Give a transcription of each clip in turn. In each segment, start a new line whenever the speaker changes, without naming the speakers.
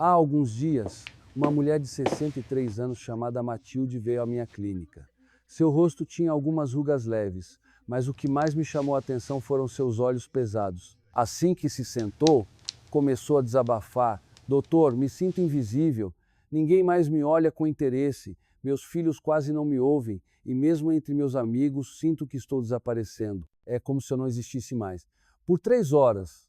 Há alguns dias, uma mulher de 63 anos chamada Matilde veio à minha clínica. Seu rosto tinha algumas rugas leves, mas o que mais me chamou a atenção foram seus olhos pesados. Assim que se sentou, começou a desabafar: Doutor, me sinto invisível, ninguém mais me olha com interesse, meus filhos quase não me ouvem e mesmo entre meus amigos sinto que estou desaparecendo. É como se eu não existisse mais. Por 3 horas,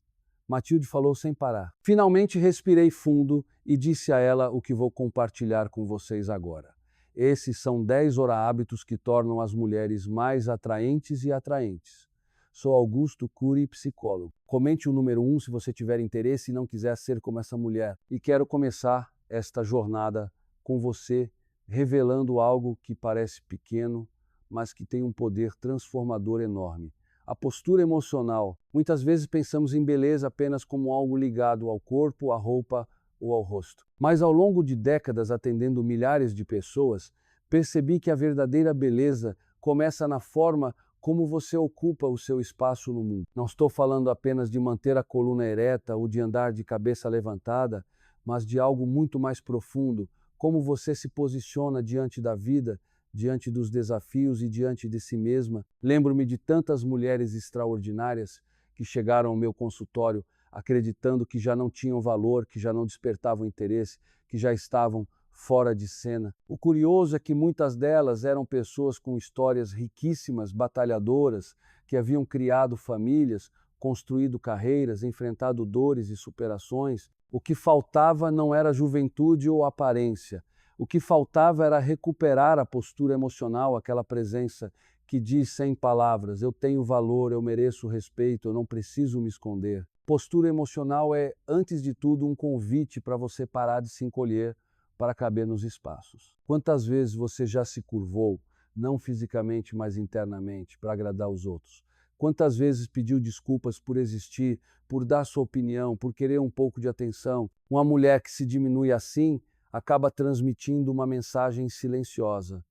Matilde falou sem parar. Finalmente respirei fundo e disse a ela o que vou compartilhar com vocês agora. Esses são 10 hábitos que tornam as mulheres mais atraentes e atraentes. Sou Augusto Cury, psicólogo. Comente o número 1 se você tiver interesse e não quiser ser como essa mulher. E quero começar esta jornada com você, revelando algo que parece pequeno, mas que tem um poder transformador enorme. A postura emocional. Muitas vezes pensamos em beleza apenas como algo ligado ao corpo, à roupa ou ao rosto. Mas ao longo de décadas atendendo milhares de pessoas, percebi que a verdadeira beleza começa na forma como você ocupa o seu espaço no mundo. Não estou falando apenas de manter a coluna ereta ou de andar de cabeça levantada, mas de algo muito mais profundo, como você se posiciona diante da vida, diante dos desafios e diante de si mesma. Lembro-me de tantas mulheres extraordinárias que chegaram ao meu consultório acreditando que já não tinham valor, que já não despertavam interesse, que já estavam fora de cena. O curioso é que muitas delas eram pessoas com histórias riquíssimas, batalhadoras, que haviam criado famílias, construído carreiras, enfrentado dores e superações. O que faltava não era juventude ou aparência. O que faltava era recuperar a postura emocional, aquela presença que diz sem palavras: eu tenho valor, eu mereço respeito, eu não preciso me esconder. Postura emocional é, antes de tudo, um convite para você parar de se encolher para caber nos espaços. Quantas vezes você já se curvou, não fisicamente, mas internamente, para agradar os outros? Quantas vezes pediu desculpas por existir, por dar sua opinião, por querer um pouco de atenção? Uma mulher que se diminui assim acaba transmitindo uma mensagem silenciosa: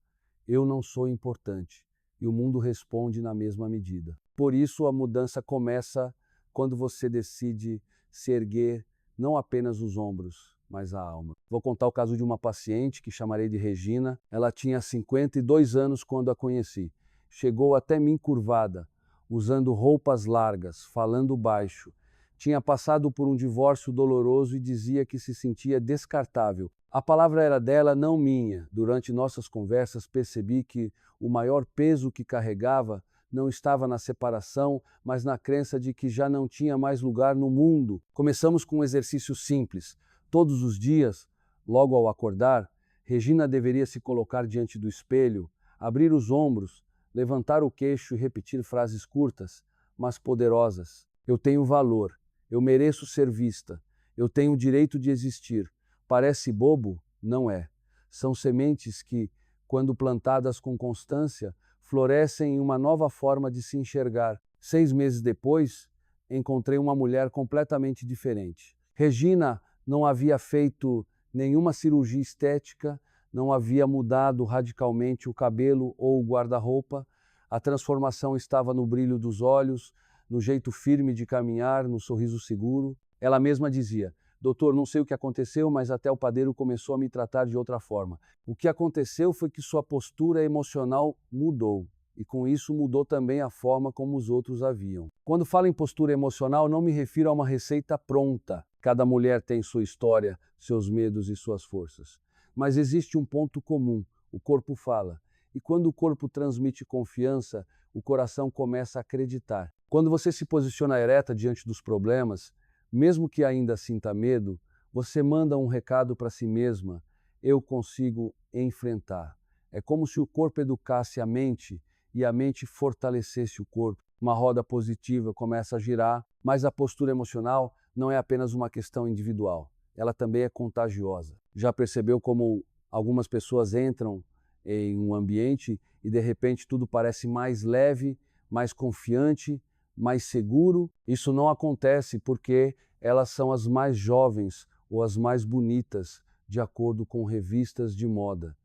eu não sou importante, e o mundo responde na mesma medida. Por isso a mudança começa quando você decide se erguer não apenas os ombros, mas a alma. Vou contar o caso de uma paciente que chamarei de Regina. Ela tinha 52 anos quando a conheci. Chegou até mim curvada, usando roupas largas, falando baixo. Tinha passado por um divórcio doloroso e dizia que se sentia descartável. A palavra era dela, não minha. Durante nossas conversas percebi que o maior peso que carregava não estava na separação, mas na crença de que já não tinha mais lugar no mundo. Começamos com um exercício simples. Todos os dias, logo ao acordar, Regina deveria se colocar diante do espelho, abrir os ombros, levantar o queixo e repetir frases curtas, mas poderosas. Eu tenho valor, eu mereço ser vista, eu tenho o direito de existir. Parece bobo? Não é. São sementes que, quando plantadas com constância, florescem em uma nova forma de se enxergar. 6 meses depois, encontrei uma mulher completamente diferente. Regina não havia feito nenhuma cirurgia estética, não havia mudado radicalmente o cabelo ou o guarda-roupa. A transformação estava no brilho dos olhos, no jeito firme de caminhar, no sorriso seguro. Ela mesma dizia: Doutor, não sei o que aconteceu, mas até o padeiro começou a me tratar de outra forma. O que aconteceu foi que sua postura emocional mudou. E com isso mudou também a forma como os outros a viam. Quando falo em postura emocional, não me refiro a uma receita pronta. Cada mulher tem sua história, seus medos e suas forças. Mas existe um ponto comum: o corpo fala. E quando o corpo transmite confiança, o coração começa a acreditar. Quando você se posiciona ereta diante dos problemas, mesmo que ainda sinta medo, você manda um recado para si mesma: eu consigo enfrentar. É como se o corpo educasse a mente e a mente fortalecesse o corpo. Uma roda positiva começa a girar, mas a postura emocional não é apenas uma questão individual, ela também é contagiosa. Já percebeu como algumas pessoas entram em um ambiente e de repente tudo parece mais leve, mais confiante, mais seguro? Isso não acontece porque elas são as mais jovens ou as mais bonitas, de acordo com revistas de moda.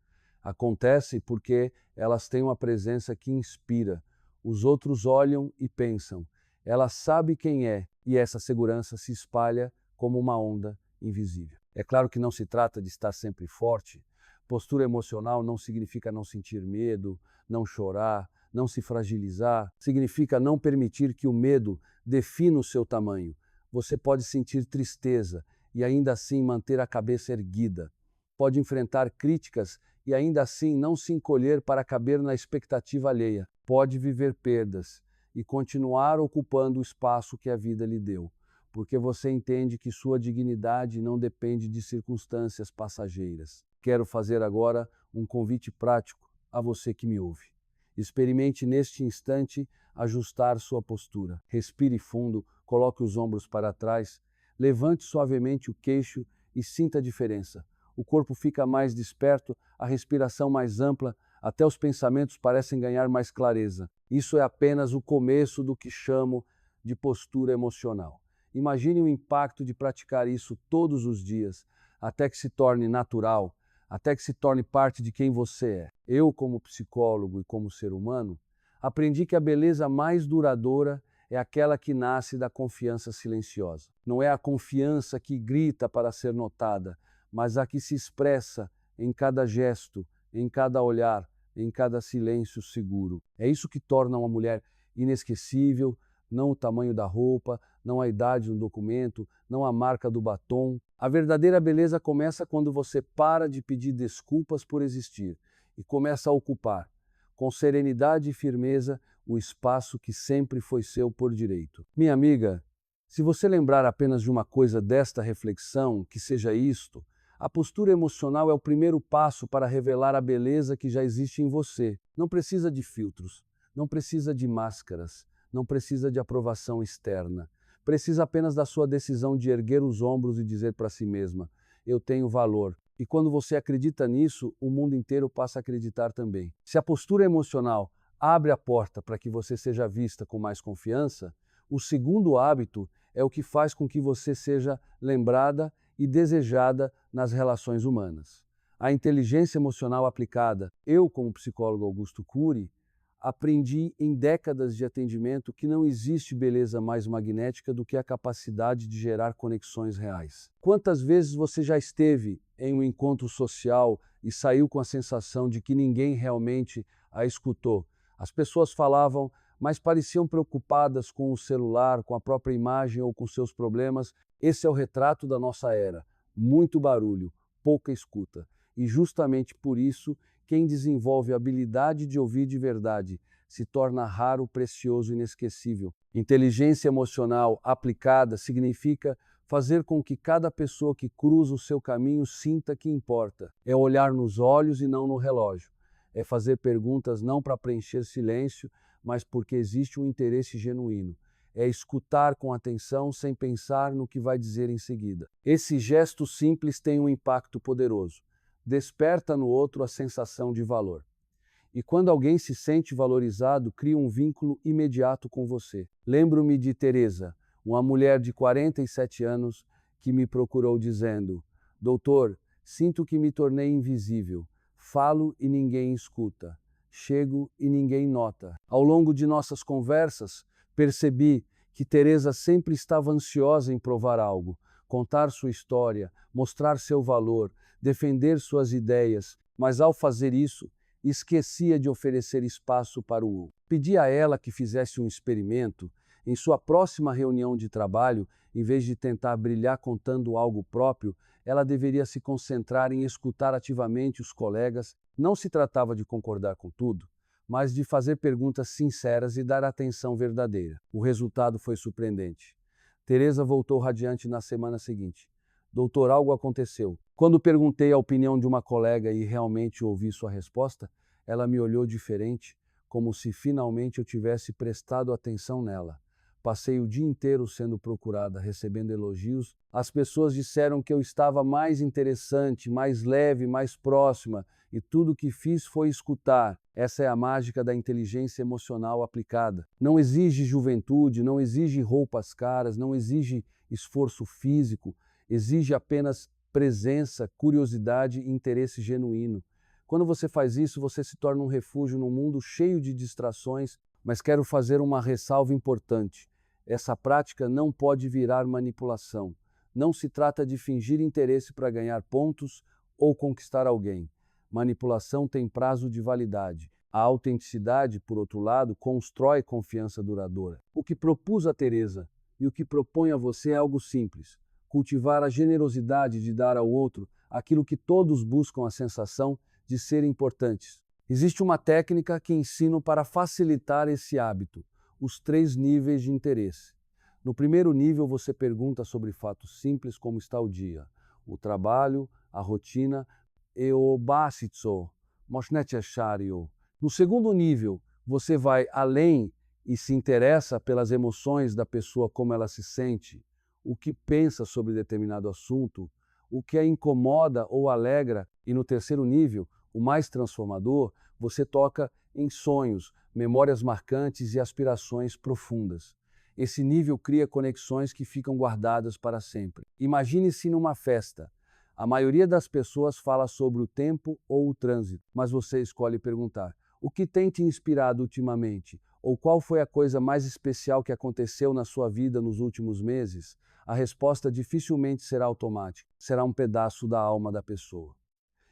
Acontece porque elas têm uma presença que inspira. Os outros olham e pensam: ela sabe quem é, e essa segurança se espalha como uma onda invisível. É claro que não se trata de estar sempre forte. Postura emocional não significa não sentir medo, não chorar, não se fragilizar. Significa não permitir que o medo defina o seu tamanho. Você pode sentir tristeza e ainda assim manter a cabeça erguida. Pode enfrentar críticas e ainda assim não se encolher para caber na expectativa alheia. Pode viver perdas e continuar ocupando o espaço que a vida lhe deu, porque você entende que sua dignidade não depende de circunstâncias passageiras. Quero fazer agora um convite prático a você que me ouve. Experimente neste instante ajustar sua postura. Respire fundo, coloque os ombros para trás, levante suavemente o queixo e sinta a diferença. O corpo fica mais desperto, a respiração mais ampla, até os pensamentos parecem ganhar mais clareza. Isso é apenas o começo do que chamo de postura emocional. Imagine o impacto de praticar isso todos os dias, até que se torne natural, até que se torne parte de quem você é. Eu, como psicólogo e como ser humano, aprendi que a beleza mais duradoura é aquela que nasce da confiança silenciosa. Não é a confiança que grita para ser notada, mas a que se expressa em cada gesto, em cada olhar, em cada silêncio seguro. É isso que torna uma mulher inesquecível, não o tamanho da roupa, não a idade do documento, não a marca do batom. A verdadeira beleza começa quando você para de pedir desculpas por existir e começa a ocupar, com serenidade e firmeza, o espaço que sempre foi seu por direito. Minha amiga, se você lembrar apenas de uma coisa desta reflexão, que seja isto: a postura emocional é o primeiro passo para revelar a beleza que já existe em você. Não precisa de filtros, não precisa de máscaras, não precisa de aprovação externa. Precisa apenas da sua decisão de erguer os ombros e dizer para si mesma: eu tenho valor. E quando você acredita nisso, o mundo inteiro passa a acreditar também. Se a postura emocional abre a porta para que você seja vista com mais confiança, o segundo hábito é o que faz com que você seja lembrada e desejada nas relações humanas. A inteligência emocional aplicada. Eu, como psicólogo Augusto Cury, aprendi em décadas de atendimento que não existe beleza mais magnética do que a capacidade de gerar conexões reais. Quantas vezes você já esteve em um encontro social e saiu com a sensação de que ninguém realmente a escutou? As pessoas falavam, mas pareciam preocupadas com o celular, com a própria imagem ou com seus problemas. Esse é o retrato da nossa era. Muito barulho, pouca escuta. E justamente por isso, quem desenvolve a habilidade de ouvir de verdade se torna raro, precioso e inesquecível. Inteligência emocional aplicada significa fazer com que cada pessoa que cruza o seu caminho sinta que importa. É olhar nos olhos e não no relógio. É fazer perguntas não para preencher silêncio, mas porque existe um interesse genuíno. É escutar com atenção sem pensar no que vai dizer em seguida. Esse gesto simples tem um impacto poderoso. Desperta no outro a sensação de valor. E quando alguém se sente valorizado, cria um vínculo imediato com você. Lembro-me de Teresa, uma mulher de 47 anos que me procurou dizendo: doutor, sinto que me tornei invisível. Falo e ninguém escuta. Chego e ninguém nota. Ao longo de nossas conversas, percebi que Teresa sempre estava ansiosa em provar algo, contar sua história, mostrar seu valor, defender suas ideias, mas ao fazer isso, esquecia de oferecer espaço para o outro. Pedi a ela que fizesse um experimento. Em sua próxima reunião de trabalho, em vez de tentar brilhar contando algo próprio, ela deveria se concentrar em escutar ativamente os colegas. Não se tratava de concordar com tudo, mas de fazer perguntas sinceras e dar atenção verdadeira. O resultado foi surpreendente. Teresa voltou radiante na semana seguinte. Doutor, algo aconteceu. Quando perguntei a opinião de uma colega e realmente ouvi sua resposta, ela me olhou diferente, como se finalmente eu tivesse prestado atenção nela. Passei o dia inteiro sendo procurada, recebendo elogios. As pessoas disseram que eu estava mais interessante, mais leve, mais próxima, e tudo o que fiz foi escutar. Essa é a mágica da inteligência emocional aplicada. Não exige juventude, não exige roupas caras, não exige esforço físico, exige apenas presença, curiosidade e interesse genuíno. Quando você faz isso, você se torna um refúgio num mundo cheio de distrações, mas quero fazer uma ressalva importante. Essa prática não pode virar manipulação. Não se trata de fingir interesse para ganhar pontos ou conquistar alguém. Manipulação tem prazo de validade. A autenticidade, por outro lado, constrói confiança duradoura. O que propus a Teresa e o que propõe a você é algo simples: cultivar a generosidade de dar ao outro aquilo que todos buscam, a sensação de ser importantes. Existe uma técnica que ensino para facilitar esse hábito: os 3 níveis de interesse. No primeiro nível, você pergunta sobre fatos simples como está o dia, o trabalho, a rotina e o básico, mas necessário. No segundo nível, você vai além e se interessa pelas emoções da pessoa, como ela se sente, o que pensa sobre determinado assunto, o que a incomoda ou alegra. E no terceiro nível, o mais transformador, você toca em sonhos, memórias marcantes e aspirações profundas. Esse nível cria conexões que ficam guardadas para sempre. Imagine-se numa festa. A maioria das pessoas fala sobre o tempo ou o trânsito, mas você escolhe perguntar: o que tem te inspirado ultimamente? Ou qual foi a coisa mais especial que aconteceu na sua vida nos últimos meses? A resposta dificilmente será automática, será um pedaço da alma da pessoa.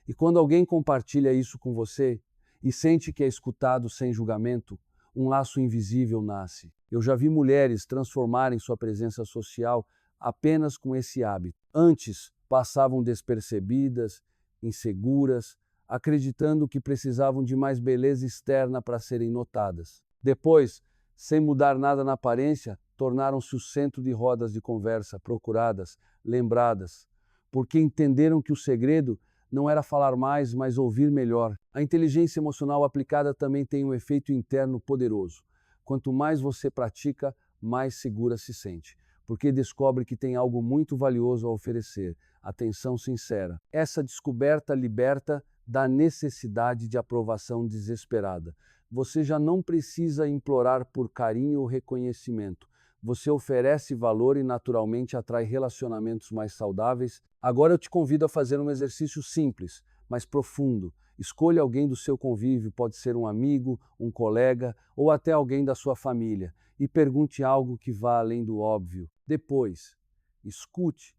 E quando alguém compartilha isso com você e sente que é escutado sem julgamento, um laço invisível nasce. Eu já vi mulheres transformarem sua presença social apenas com esse hábito. Antes, passavam despercebidas, inseguras, acreditando que precisavam de mais beleza externa para serem notadas. Depois, sem mudar nada na aparência, tornaram-se o centro de rodas de conversa, procuradas, lembradas, porque entenderam que o segredo não era falar mais, mas ouvir melhor. A inteligência emocional aplicada também tem um efeito interno poderoso. Quanto mais você pratica, mais segura se sente, porque descobre que tem algo muito valioso a oferecer: atenção sincera. Essa descoberta liberta da necessidade de aprovação desesperada. Você já não precisa implorar por carinho ou reconhecimento. Você oferece valor e naturalmente atrai relacionamentos mais saudáveis. Agora eu te convido a fazer um exercício simples, mas profundo. Escolha alguém do seu convívio, pode ser um amigo, um colega ou até alguém da sua família, e pergunte algo que vá além do óbvio. Depois, escute,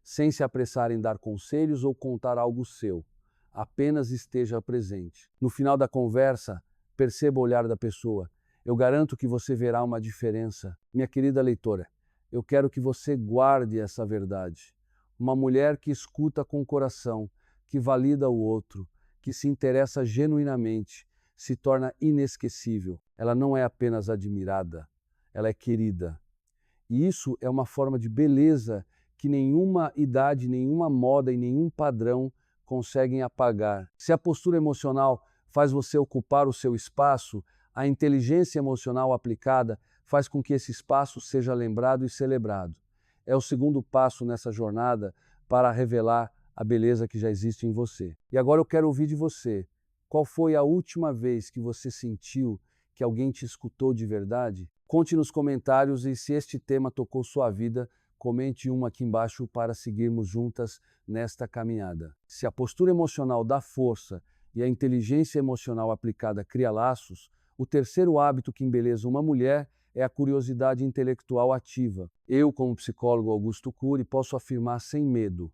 sem se apressar em dar conselhos ou contar algo seu. Apenas esteja presente. No final da conversa, perceba o olhar da pessoa. Eu garanto que você verá uma diferença. Minha querida leitora, eu quero que você guarde essa verdade. Uma mulher que escuta com o coração, que valida o outro, que se interessa genuinamente, se torna inesquecível. Ela não é apenas admirada, ela é querida. E isso é uma forma de beleza que nenhuma idade, nenhuma moda e nenhum padrão conseguem apagar. Se a postura emocional faz você ocupar o seu espaço, a inteligência emocional aplicada faz com que esse espaço seja lembrado e celebrado. É o segundo passo nessa jornada para revelar a beleza que já existe em você. E agora eu quero ouvir de você. Qual foi a última vez que você sentiu que alguém te escutou de verdade? Conte nos comentários, e se este tema tocou sua vida, comente um aqui embaixo para seguirmos juntas nesta caminhada. Se a postura emocional dá força e a inteligência emocional aplicada cria laços, o terceiro hábito que embeleza uma mulher é a curiosidade intelectual ativa. Eu, como psicólogo Augusto Cury, posso afirmar sem medo: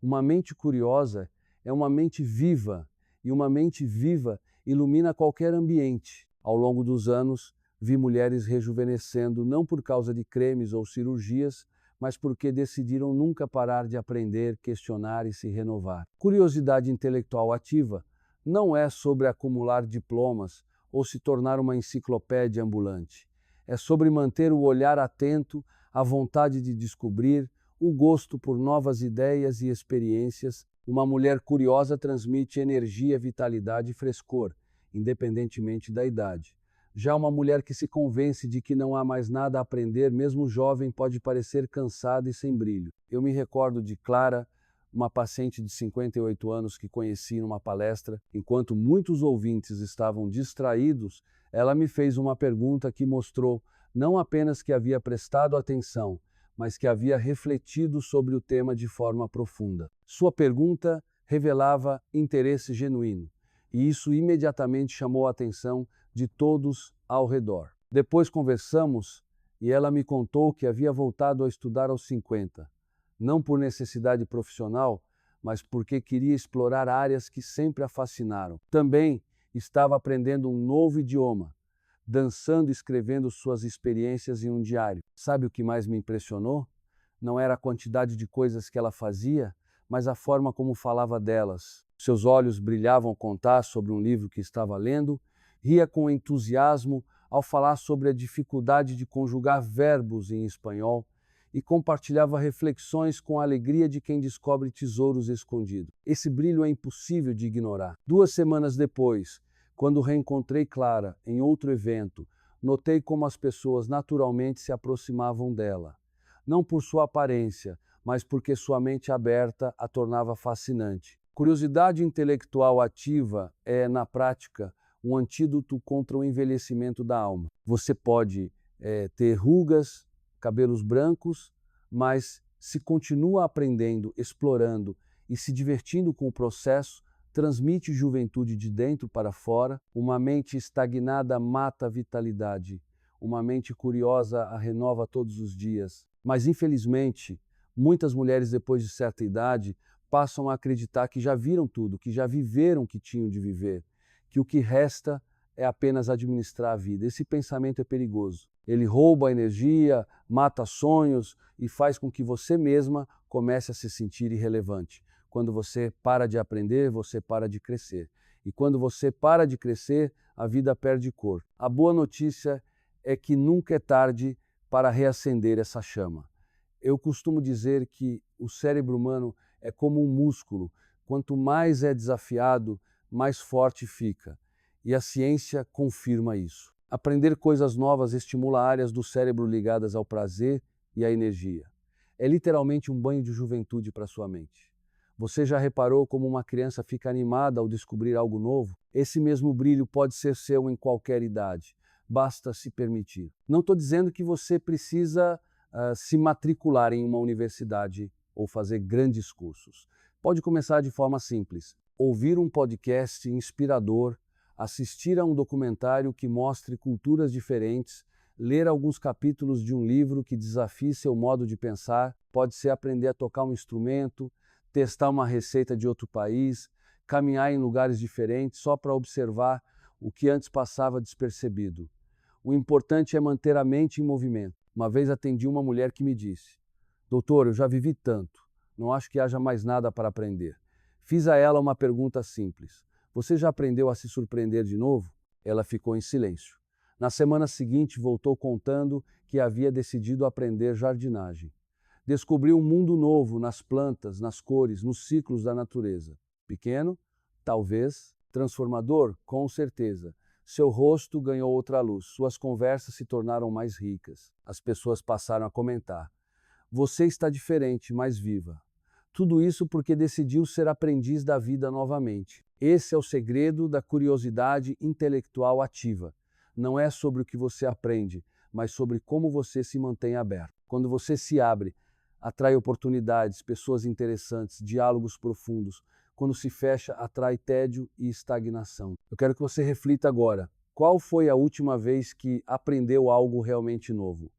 uma mente curiosa é uma mente viva, e uma mente viva ilumina qualquer ambiente. Ao longo dos anos, vi mulheres rejuvenescendo não por causa de cremes ou cirurgias, mas porque decidiram nunca parar de aprender, questionar e se renovar. Curiosidade intelectual ativa não é sobre acumular diplomas ou se tornar uma enciclopédia ambulante. É sobre manter o olhar atento, a vontade de descobrir, o gosto por novas ideias e experiências. Uma mulher curiosa transmite energia, vitalidade e frescor, independentemente da idade. Já uma mulher que se convence de que não há mais nada a aprender, mesmo jovem, pode parecer cansada e sem brilho. Eu me recordo de Clara, uma paciente de 58 anos que conheci numa palestra. Enquanto muitos ouvintes estavam distraídos, ela me fez uma pergunta que mostrou não apenas que havia prestado atenção, mas que havia refletido sobre o tema de forma profunda. Sua pergunta revelava interesse genuíno, e isso imediatamente chamou a atenção de todos ao redor. Depois conversamos e ela me contou que havia voltado a estudar aos 50, não por necessidade profissional, mas porque queria explorar áreas que sempre a fascinaram. Também estava aprendendo um novo idioma, dançando e escrevendo suas experiências em um diário. Sabe o que mais me impressionou? Não era a quantidade de coisas que ela fazia, mas a forma como falava delas. Seus olhos brilhavam ao contar sobre um livro que estava lendo, ria com entusiasmo ao falar sobre a dificuldade de conjugar verbos em espanhol e compartilhava reflexões com a alegria de quem descobre tesouros escondidos. Esse brilho é impossível de ignorar. 2 semanas depois, quando reencontrei Clara em outro evento, notei como as pessoas naturalmente se aproximavam dela. Não por sua aparência, mas porque sua mente aberta a tornava fascinante. Curiosidade intelectual ativa é, na prática, um antídoto contra o envelhecimento da alma. Você pode ter rugas, cabelos brancos, mas se continua aprendendo, explorando e se divertindo com o processo, transmite juventude de dentro para fora. Uma mente estagnada mata a vitalidade. Uma mente curiosa a renova todos os dias. Mas, infelizmente, muitas mulheres depois de certa idade passam a acreditar que já viram tudo, que já viveram o que tinham de viver, que o que resta é apenas administrar a vida. Esse pensamento é perigoso. Ele rouba a energia, mata sonhos e faz com que você mesma comece a se sentir irrelevante. Quando você para de aprender, você para de crescer. E quando você para de crescer, a vida perde cor. A boa notícia é que nunca é tarde para reacender essa chama. Eu costumo dizer que o cérebro humano é como um músculo. Quanto mais é desafiado, mais forte fica. E a ciência confirma isso. Aprender coisas novas estimula áreas do cérebro ligadas ao prazer e à energia. É literalmente um banho de juventude para sua mente. Você já reparou como uma criança fica animada ao descobrir algo novo? Esse mesmo brilho pode ser seu em qualquer idade. Basta se permitir. Não estou dizendo que você precisa se matricular em uma universidade ou fazer grandes cursos. Pode começar de forma simples. Ouvir um podcast inspirador, assistir a um documentário que mostre culturas diferentes, ler alguns capítulos de um livro que desafie seu modo de pensar, pode ser aprender a tocar um instrumento, testar uma receita de outro país, caminhar em lugares diferentes só para observar o que antes passava despercebido. O importante é manter a mente em movimento. Uma vez atendi uma mulher que me disse: "Doutor, eu já vivi tanto, não acho que haja mais nada para aprender." Fiz a ela uma pergunta simples: "Você já aprendeu a se surpreender de novo?" Ela ficou em silêncio. Na semana seguinte, voltou contando que havia decidido aprender jardinagem. Descobriu um mundo novo nas plantas, nas cores, nos ciclos da natureza. Pequeno? Talvez. Transformador? Com certeza. Seu rosto ganhou outra luz, suas conversas se tornaram mais ricas. As pessoas passaram a comentar: "Você está diferente, mais viva." Tudo isso porque decidiu ser aprendiz da vida novamente. Esse é o segredo da curiosidade intelectual ativa. Não é sobre o que você aprende, mas sobre como você se mantém aberto. Quando você se abre, atrai oportunidades, pessoas interessantes, diálogos profundos. Quando se fecha, atrai tédio e estagnação. Eu quero que você reflita agora. Qual foi a última vez que aprendeu algo realmente novo?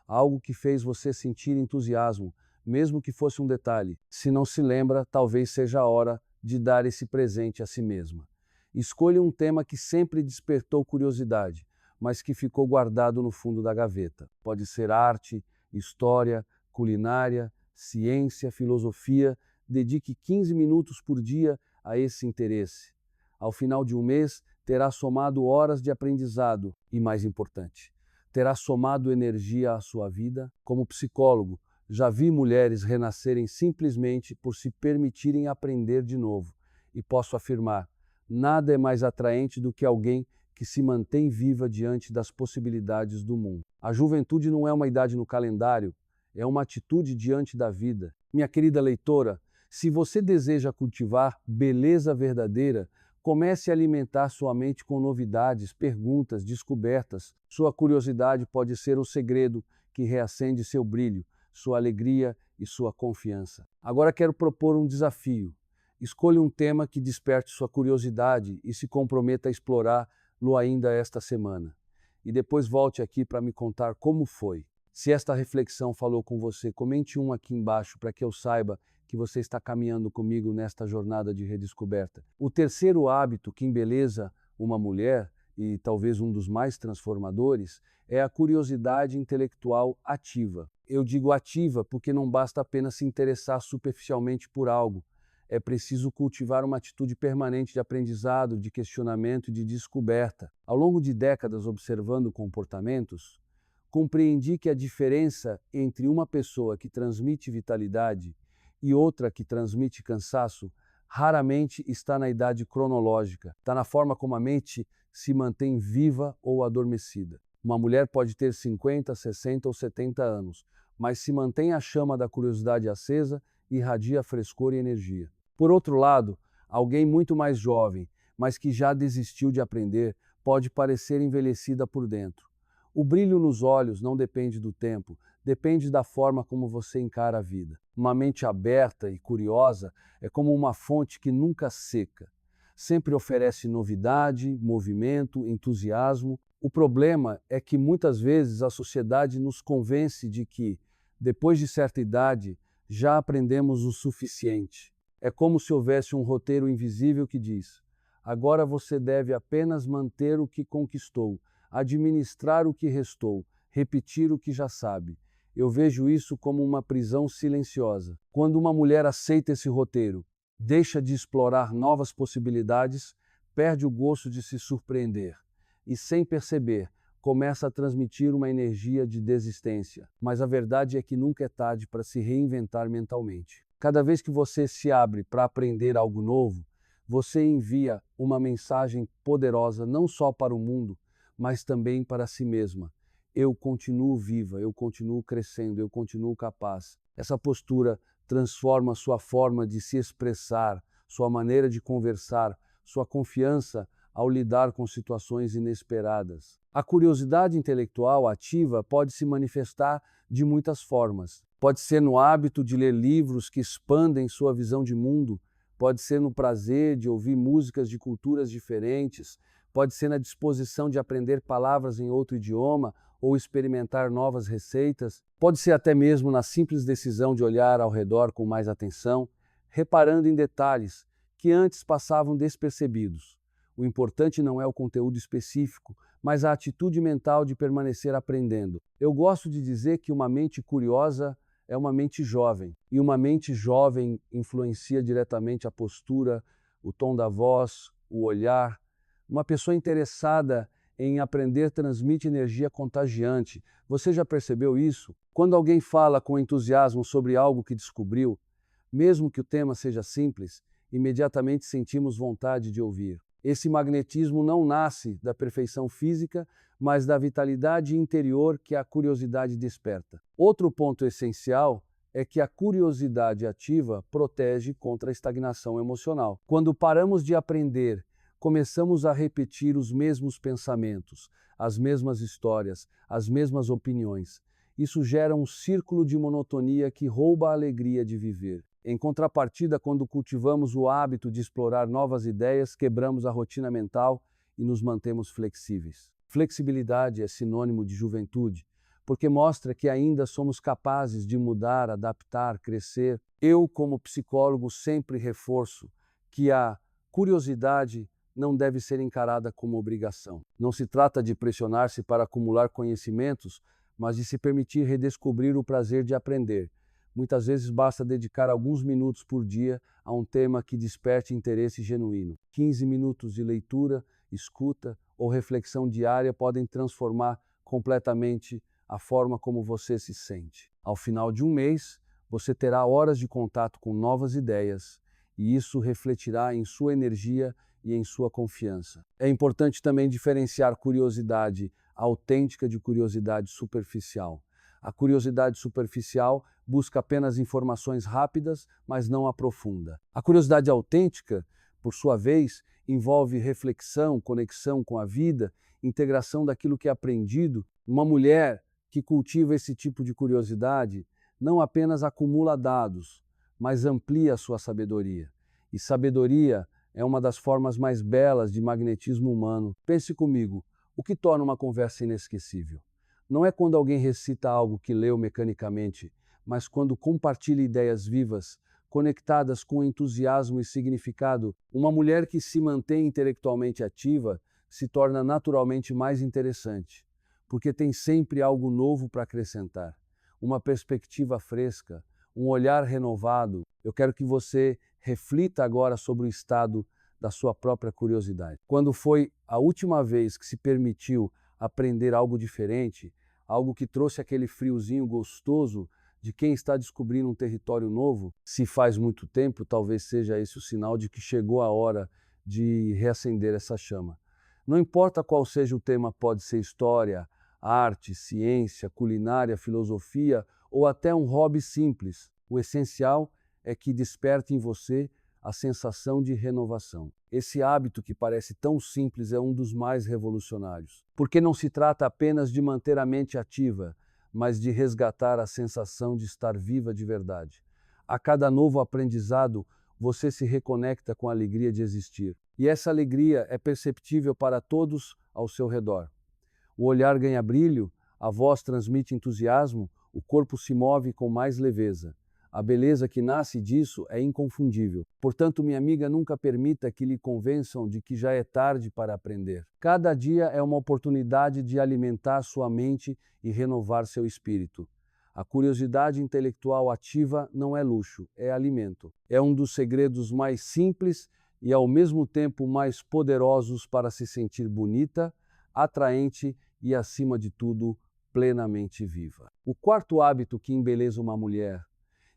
Algo que fez você sentir entusiasmo, mesmo que fosse um detalhe. Se não se lembra, talvez seja a hora de dar esse presente a si mesma. Escolha um tema que sempre despertou curiosidade, mas que ficou guardado no fundo da gaveta. Pode ser arte, história, culinária, ciência, filosofia. Dedique 15 minutos por dia a esse interesse. Ao final de um mês, terá somado horas de aprendizado e, mais importante, terá somado energia à sua vida. Como psicólogo, já vi mulheres renascerem simplesmente por se permitirem aprender de novo. E posso afirmar, nada é mais atraente do que alguém que se mantém viva diante das possibilidades do mundo. A juventude não é uma idade no calendário, é uma atitude diante da vida. Minha querida leitora, se você deseja cultivar beleza verdadeira, comece a alimentar sua mente com novidades, perguntas, descobertas. Sua curiosidade pode ser o segredo que reacende seu brilho, sua alegria e sua confiança. Agora quero propor um desafio. Escolha um tema que desperte sua curiosidade e se comprometa a explorá-lo ainda esta semana. E depois volte aqui para me contar como foi. Se esta reflexão falou com você, comente um aqui embaixo para que eu saiba que você está caminhando comigo nesta jornada de redescoberta. O terceiro hábito que embeleza uma mulher, e talvez um dos mais transformadores, é a curiosidade intelectual ativa. Eu digo ativa porque não basta apenas se interessar superficialmente por algo. É preciso cultivar uma atitude permanente de aprendizado, de questionamento e de descoberta. Ao longo de décadas observando comportamentos, compreendi que a diferença entre uma pessoa que transmite vitalidade e outra que transmite cansaço raramente está na idade cronológica, está na forma como a mente se mantém viva ou adormecida. Uma mulher pode ter 50, 60 ou 70 anos, mas se mantém a chama da curiosidade acesa e irradia frescor e energia. Por outro lado, alguém muito mais jovem, mas que já desistiu de aprender, pode parecer envelhecida por dentro. O brilho nos olhos não depende do tempo, depende da forma como você encara a vida. Uma mente aberta e curiosa é como uma fonte que nunca seca. Sempre oferece novidade, movimento, entusiasmo. O problema é que muitas vezes a sociedade nos convence de que, depois de certa idade, já aprendemos o suficiente. É como se houvesse um roteiro invisível que diz: agora você deve apenas manter o que conquistou, administrar o que restou, repetir o que já sabe. Eu vejo isso como uma prisão silenciosa. Quando uma mulher aceita esse roteiro, deixa de explorar novas possibilidades, perde o gosto de se surpreender e, sem perceber, começa a transmitir uma energia de desistência. Mas a verdade é que nunca é tarde para se reinventar mentalmente. Cada vez que você se abre para aprender algo novo, você envia uma mensagem poderosa não só para o mundo, mas também para si mesma. Eu continuo viva, eu continuo crescendo, eu continuo capaz. Essa postura transforma sua forma de se expressar, sua maneira de conversar, sua confiança ao lidar com situações inesperadas. A curiosidade intelectual ativa pode se manifestar de muitas formas. Pode ser no hábito de ler livros que expandem sua visão de mundo, pode ser no prazer de ouvir músicas de culturas diferentes, pode ser na disposição de aprender palavras em outro idioma ou experimentar novas receitas, pode ser até mesmo na simples decisão de olhar ao redor com mais atenção, reparando em detalhes que antes passavam despercebidos. O importante não é o conteúdo específico, mas a atitude mental de permanecer aprendendo. Eu gosto de dizer que uma mente curiosa é uma mente jovem, e uma mente jovem influencia diretamente a postura, o tom da voz, o olhar. Uma pessoa interessada em aprender transmite energia contagiante. Você já percebeu isso? Quando alguém fala com entusiasmo sobre algo que descobriu, mesmo que o tema seja simples, imediatamente sentimos vontade de ouvir. Esse magnetismo não nasce da perfeição física, mas da vitalidade interior que a curiosidade desperta. Outro ponto essencial é que a curiosidade ativa protege contra a estagnação emocional. Quando paramos de aprender, começamos a repetir os mesmos pensamentos, as mesmas histórias, as mesmas opiniões. Isso gera um círculo de monotonia que rouba a alegria de viver. Em contrapartida, quando cultivamos o hábito de explorar novas ideias, quebramos a rotina mental e nos mantemos flexíveis. Flexibilidade é sinônimo de juventude, porque mostra que ainda somos capazes de mudar, adaptar, crescer. Eu, como psicólogo, sempre reforço que a curiosidade não deve ser encarada como obrigação. Não se trata de pressionar-se para acumular conhecimentos, mas de se permitir redescobrir o prazer de aprender. Muitas vezes basta dedicar alguns minutos por dia a um tema que desperte interesse genuíno. 15 minutos de leitura, escuta ou reflexão diária podem transformar completamente a forma como você se sente. Ao final de um mês, você terá horas de contato com novas ideias e isso refletirá em sua energia e em sua confiança. É importante também diferenciar curiosidade autêntica de curiosidade superficial. A curiosidade superficial busca apenas informações rápidas, mas não aprofunda. A curiosidade autêntica, por sua vez, envolve reflexão, conexão com a vida, integração daquilo que é aprendido. Uma mulher que cultiva esse tipo de curiosidade não apenas acumula dados, mas amplia a sua sabedoria. E sabedoria é uma das formas mais belas de magnetismo humano. Pense comigo, o que torna uma conversa inesquecível? Não é quando alguém recita algo que leu mecanicamente, mas quando compartilha ideias vivas, conectadas com entusiasmo e significado. Uma mulher que se mantém intelectualmente ativa se torna naturalmente mais interessante, porque tem sempre algo novo para acrescentar, uma perspectiva fresca, um olhar renovado. Eu quero que você reflita agora sobre o estado da sua própria curiosidade. Quando foi a última vez que se permitiu aprender algo diferente, algo que trouxe aquele friozinho gostoso de quem está descobrindo um território novo? Se faz muito tempo, talvez seja esse o sinal de que chegou a hora de reacender essa chama. Não importa qual seja o tema, pode ser história, arte, ciência, culinária, filosofia ou até um hobby simples. O essencial é que desperte em você a sensação de renovação. Esse hábito que parece tão simples é um dos mais revolucionários, porque não se trata apenas de manter a mente ativa, mas de resgatar a sensação de estar viva de verdade. A cada novo aprendizado, você se reconecta com a alegria de existir. E essa alegria é perceptível para todos ao seu redor. O olhar ganha brilho, a voz transmite entusiasmo, o corpo se move com mais leveza. A beleza que nasce disso é inconfundível. Portanto, minha amiga, nunca permita que lhe convençam de que já é tarde para aprender. Cada dia é uma oportunidade de alimentar sua mente e renovar seu espírito. A curiosidade intelectual ativa não é luxo, é alimento. É um dos segredos mais simples e, ao mesmo tempo, mais poderosos para se sentir bonita, atraente e, acima de tudo, plenamente viva. O quarto hábito que embeleza uma mulher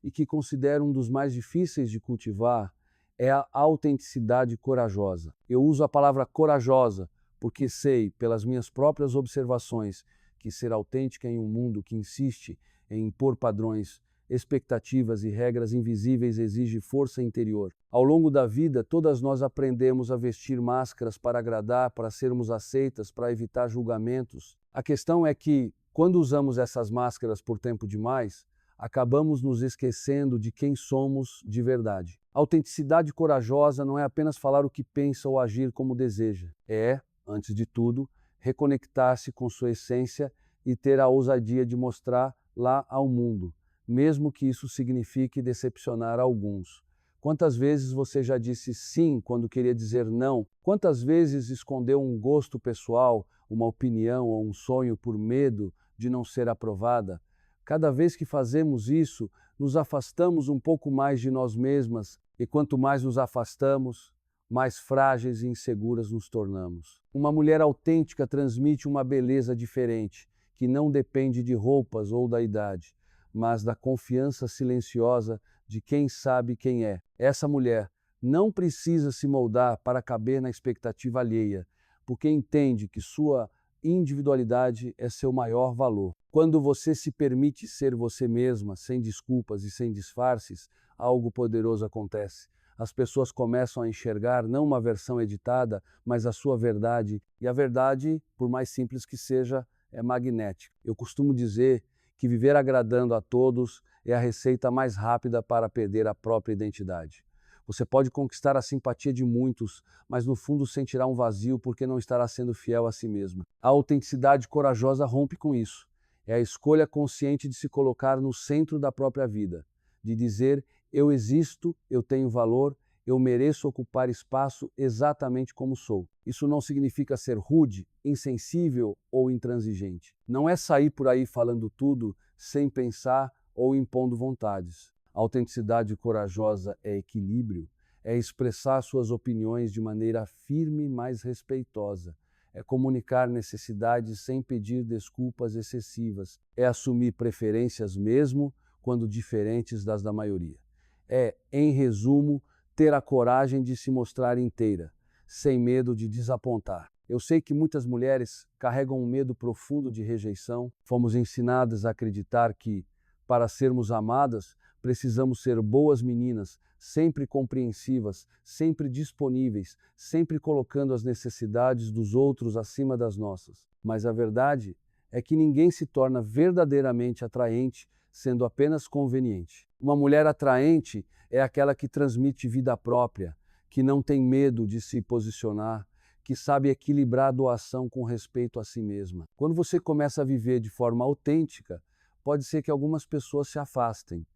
e que considero um dos mais difíceis de cultivar é a autenticidade corajosa. Eu uso a palavra corajosa porque sei, pelas minhas próprias observações, que ser autêntica em um mundo que insiste em impor padrões, expectativas e regras invisíveis exige força interior. Ao longo da vida, todas nós aprendemos a vestir máscaras para agradar, para sermos aceitas, para evitar julgamentos. A questão é que, quando usamos essas máscaras por tempo demais, acabamos nos esquecendo de quem somos de verdade. A autenticidade corajosa não é apenas falar o que pensa ou agir como deseja. É, antes de tudo, reconectar-se com sua essência e ter a ousadia de mostrar lá ao mundo, mesmo que isso signifique decepcionar alguns. Quantas vezes você já disse sim quando queria dizer não? Quantas vezes escondeu um gosto pessoal, uma opinião ou um sonho por medo de não ser aprovada? Cada vez que fazemos isso, nos afastamos um pouco mais de nós mesmas, e quanto mais nos afastamos, mais frágeis e inseguras nos tornamos. Uma mulher autêntica transmite uma beleza diferente, que não depende de roupas ou da idade, mas da confiança silenciosa de quem sabe quem é. Essa mulher não precisa se moldar para caber na expectativa alheia, porque entende que sua individualidade é seu maior valor. Quando você se permite ser você mesma, sem desculpas e sem disfarces, algo poderoso acontece. As pessoas começam a enxergar não uma versão editada, mas a sua verdade. E a verdade, por mais simples que seja, é magnética. Eu costumo dizer que viver agradando a todos é a receita mais rápida para perder a própria identidade. Você pode conquistar a simpatia de muitos, mas no fundo sentirá um vazio porque não estará sendo fiel a si mesma. A autenticidade corajosa rompe com isso. É a escolha consciente de se colocar no centro da própria vida, de dizer: eu existo, eu tenho valor, eu mereço ocupar espaço exatamente como sou. Isso não significa ser rude, insensível ou intransigente. Não é sair por aí falando tudo sem pensar ou impondo vontades. A autenticidade corajosa é equilíbrio, é expressar suas opiniões de maneira firme, mas respeitosa. É comunicar necessidades sem pedir desculpas excessivas. É assumir preferências mesmo quando diferentes das da maioria. É, em resumo, ter a coragem de se mostrar inteira, sem medo de desapontar. Eu sei que muitas mulheres carregam um medo profundo de rejeição. Fomos ensinadas a acreditar que, para sermos amadas, precisamos ser boas meninas, sempre compreensivas, sempre disponíveis, sempre colocando as necessidades dos outros acima das nossas. Mas a verdade é que ninguém se torna verdadeiramente atraente sendo apenas conveniente. Uma mulher atraente é aquela que transmite vida própria, que não tem medo de se posicionar, que sabe equilibrar a doação com respeito a si mesma. Quando você começa a viver de forma autêntica, pode ser que algumas pessoas se afastem.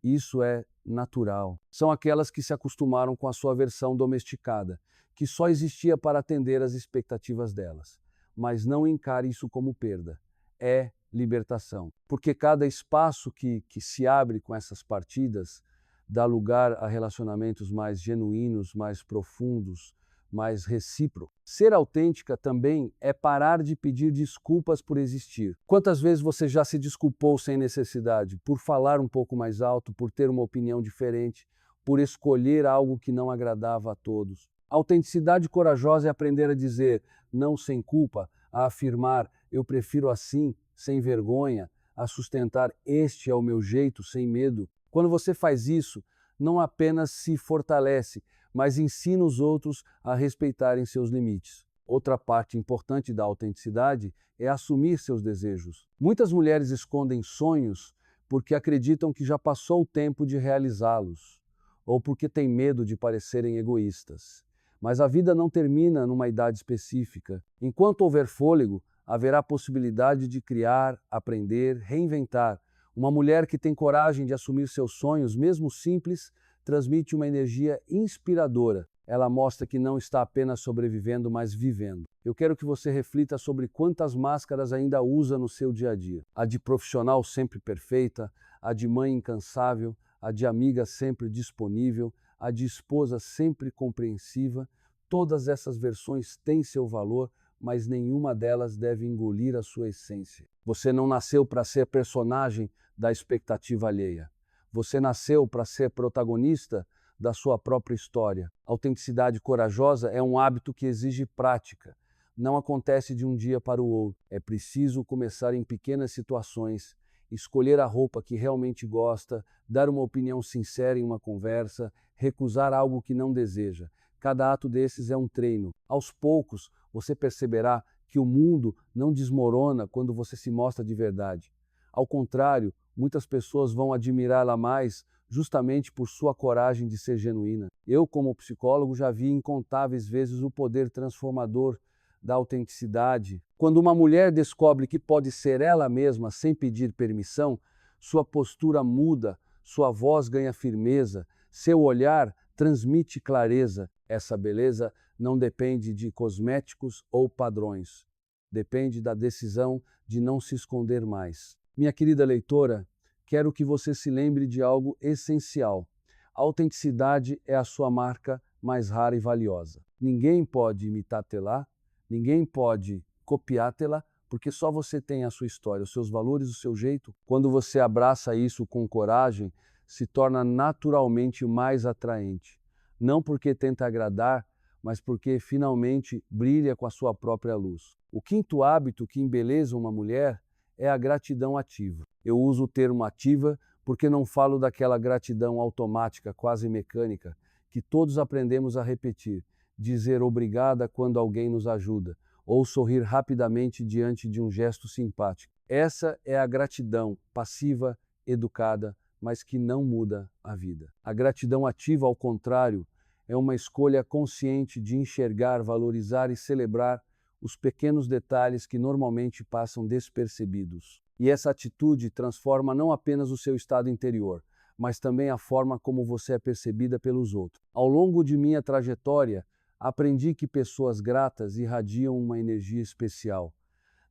Isso é natural. São aquelas que se acostumaram com a sua versão domesticada, que só existia para atender às expectativas delas. Mas não encare isso como perda. É libertação. Porque cada espaço que se abre com essas partidas dá lugar a relacionamentos mais genuínos, mais profundos, mais recíprocos. Ser autêntica também é parar de pedir desculpas por existir. Quantas vezes você já se desculpou sem necessidade, por falar um pouco mais alto, por ter uma opinião diferente, por escolher algo que não agradava a todos? A autenticidade corajosa é aprender a dizer não sem culpa, a afirmar eu prefiro assim, sem vergonha, a sustentar este é o meu jeito, sem medo. Quando você faz isso, não apenas se fortalece, mas ensina os outros a respeitarem seus limites. Outra parte importante da autenticidade é assumir seus desejos. Muitas mulheres escondem sonhos porque acreditam que já passou o tempo de realizá-los, ou porque têm medo de parecerem egoístas. Mas a vida não termina numa idade específica. Enquanto houver fôlego, haverá possibilidade de criar, aprender, reinventar. Uma mulher que tem coragem de assumir seus sonhos, mesmo simples, transmite uma energia inspiradora. Ela mostra que não está apenas sobrevivendo, mas vivendo. Eu quero que você reflita sobre quantas máscaras ainda usa no seu dia a dia. A de profissional sempre perfeita, a de mãe incansável, a de amiga sempre disponível, a de esposa sempre compreensiva. Todas essas versões têm seu valor, mas nenhuma delas deve engolir a sua essência. Você não nasceu para ser personagem da expectativa alheia. Você nasceu para ser protagonista da sua própria história. A autenticidade corajosa é um hábito que exige prática. Não acontece de um dia para o outro. É preciso começar em pequenas situações, escolher a roupa que realmente gosta, dar uma opinião sincera em uma conversa, recusar algo que não deseja. Cada ato desses é um treino. Aos poucos, você perceberá que o mundo não desmorona quando você se mostra de verdade. Ao contrário, muitas pessoas vão admirá-la mais justamente por sua coragem de ser genuína. Eu, como psicólogo, já vi incontáveis vezes o poder transformador da autenticidade. Quando uma mulher descobre que pode ser ela mesma sem pedir permissão, sua postura muda, sua voz ganha firmeza, seu olhar transmite clareza. Essa beleza não depende de cosméticos ou padrões. Depende da decisão de não se esconder mais. Minha querida leitora, quero que você se lembre de algo essencial. A autenticidade é a sua marca mais rara e valiosa. Ninguém pode imitar-te-la, ninguém pode copiar-te-la, porque só você tem a sua história, os seus valores, o seu jeito. Quando você abraça isso com coragem, se torna naturalmente mais atraente. Não porque tenta agradar, mas porque finalmente brilha com a sua própria luz. O quinto hábito que embeleza uma mulher é a gratidão ativa. Eu uso o termo ativa porque não falo daquela gratidão automática, quase mecânica, que todos aprendemos a repetir. Dizer obrigada quando alguém nos ajuda, ou sorrir rapidamente diante de um gesto simpático. Essa é a gratidão passiva, educada, mas que não muda a vida. A gratidão ativa, ao contrário, é uma escolha consciente de enxergar, valorizar e celebrar os pequenos detalhes que normalmente passam despercebidos. E essa atitude transforma não apenas o seu estado interior, mas também a forma como você é percebida pelos outros. Ao longo de minha trajetória, aprendi que pessoas gratas irradiam uma energia especial.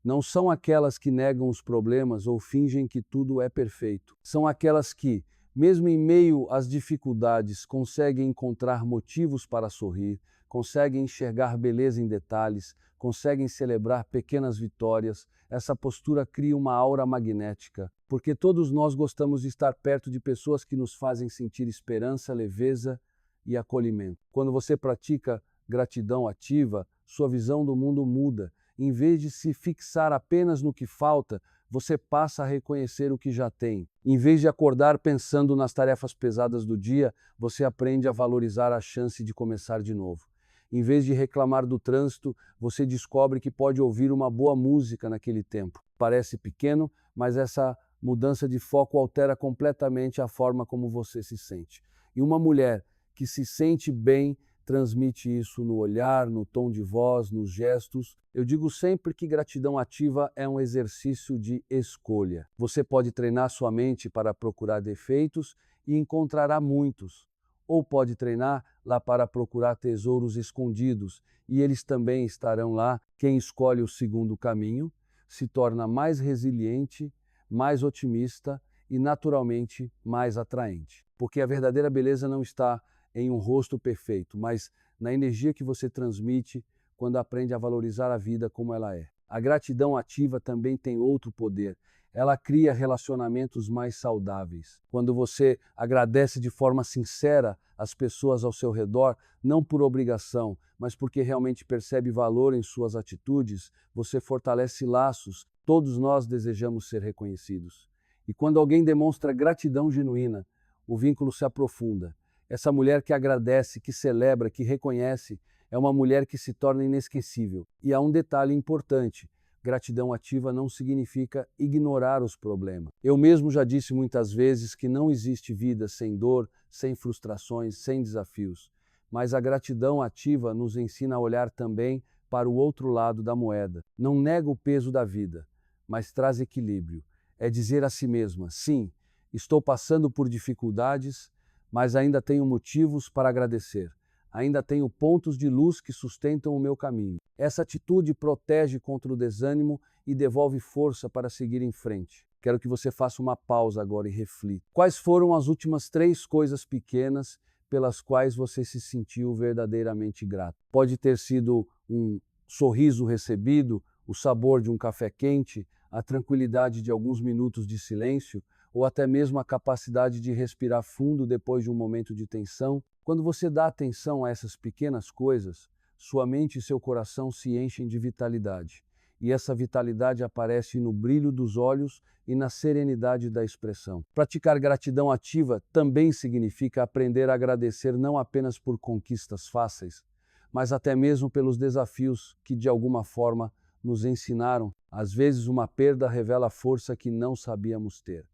Não são aquelas que negam os problemas ou fingem que tudo é perfeito. São aquelas que, mesmo em meio às dificuldades, conseguem encontrar motivos para sorrir, conseguem enxergar beleza em detalhes, conseguem celebrar pequenas vitórias. Essa postura cria uma aura magnética, porque todos nós gostamos de estar perto de pessoas que nos fazem sentir esperança, leveza e acolhimento. Quando você pratica gratidão ativa, sua visão do mundo muda. Em vez de se fixar apenas no que falta, você passa a reconhecer o que já tem. Em vez de acordar pensando nas tarefas pesadas do dia, você aprende a valorizar a chance de começar de novo. Em vez de reclamar do trânsito, você descobre que pode ouvir uma boa música naquele tempo. Parece pequeno, mas essa mudança de foco altera completamente a forma como você se sente. E uma mulher que se sente bem transmite isso no olhar, no tom de voz, nos gestos. Eu digo sempre que gratidão ativa é um exercício de escolha. Você pode treinar sua mente para procurar defeitos e encontrará muitos, ou pode treinar lá para procurar tesouros escondidos e eles também estarão lá. Quem escolhe o segundo caminho se torna mais resiliente, mais otimista e naturalmente mais atraente. Porque a verdadeira beleza não está em um rosto perfeito, mas na energia que você transmite quando aprende a valorizar a vida como ela é. A gratidão ativa também tem outro poder. Ela cria relacionamentos mais saudáveis. Quando você agradece de forma sincera as pessoas ao seu redor, não por obrigação, mas porque realmente percebe valor em suas atitudes, você fortalece laços. Todos nós desejamos ser reconhecidos. E quando alguém demonstra gratidão genuína, o vínculo se aprofunda. Essa mulher que agradece, que celebra, que reconhece, é uma mulher que se torna inesquecível. E há um detalhe importante: gratidão ativa não significa ignorar os problemas. Eu mesmo já disse muitas vezes que não existe vida sem dor, sem frustrações, sem desafios. Mas a gratidão ativa nos ensina a olhar também para o outro lado da moeda. Não nega o peso da vida, mas traz equilíbrio. É dizer a si mesma: sim, estou passando por dificuldades, mas ainda tenho motivos para agradecer. Ainda tenho pontos de luz que sustentam o meu caminho. Essa atitude protege contra o desânimo e devolve força para seguir em frente. Quero que você faça uma pausa agora e reflita. Quais foram as últimas 3 coisas pequenas pelas quais você se sentiu verdadeiramente grato? Pode ter sido um sorriso recebido, o sabor de um café quente, a tranquilidade de alguns minutos de silêncio, ou até mesmo a capacidade de respirar fundo depois de um momento de tensão. Quando você dá atenção a essas pequenas coisas, sua mente e seu coração se enchem de vitalidade. E essa vitalidade aparece no brilho dos olhos e na serenidade da expressão. Praticar gratidão ativa também significa aprender a agradecer não apenas por conquistas fáceis, mas até mesmo pelos desafios que de alguma forma nos ensinaram. Às vezes uma perda revela força que não sabíamos ter.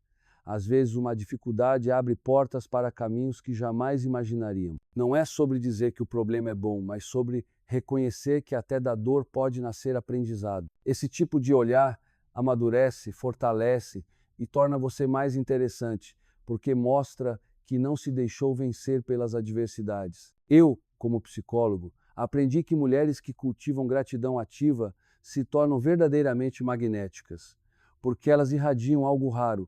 Às vezes uma dificuldade abre portas para caminhos que jamais imaginaríamos. Não é sobre dizer que o problema é bom, mas sobre reconhecer que até da dor pode nascer aprendizado. Esse tipo de olhar amadurece, fortalece e torna você mais interessante, porque mostra que não se deixou vencer pelas adversidades. Eu, como psicólogo, aprendi que mulheres que cultivam gratidão ativa se tornam verdadeiramente magnéticas, porque elas irradiam algo raro: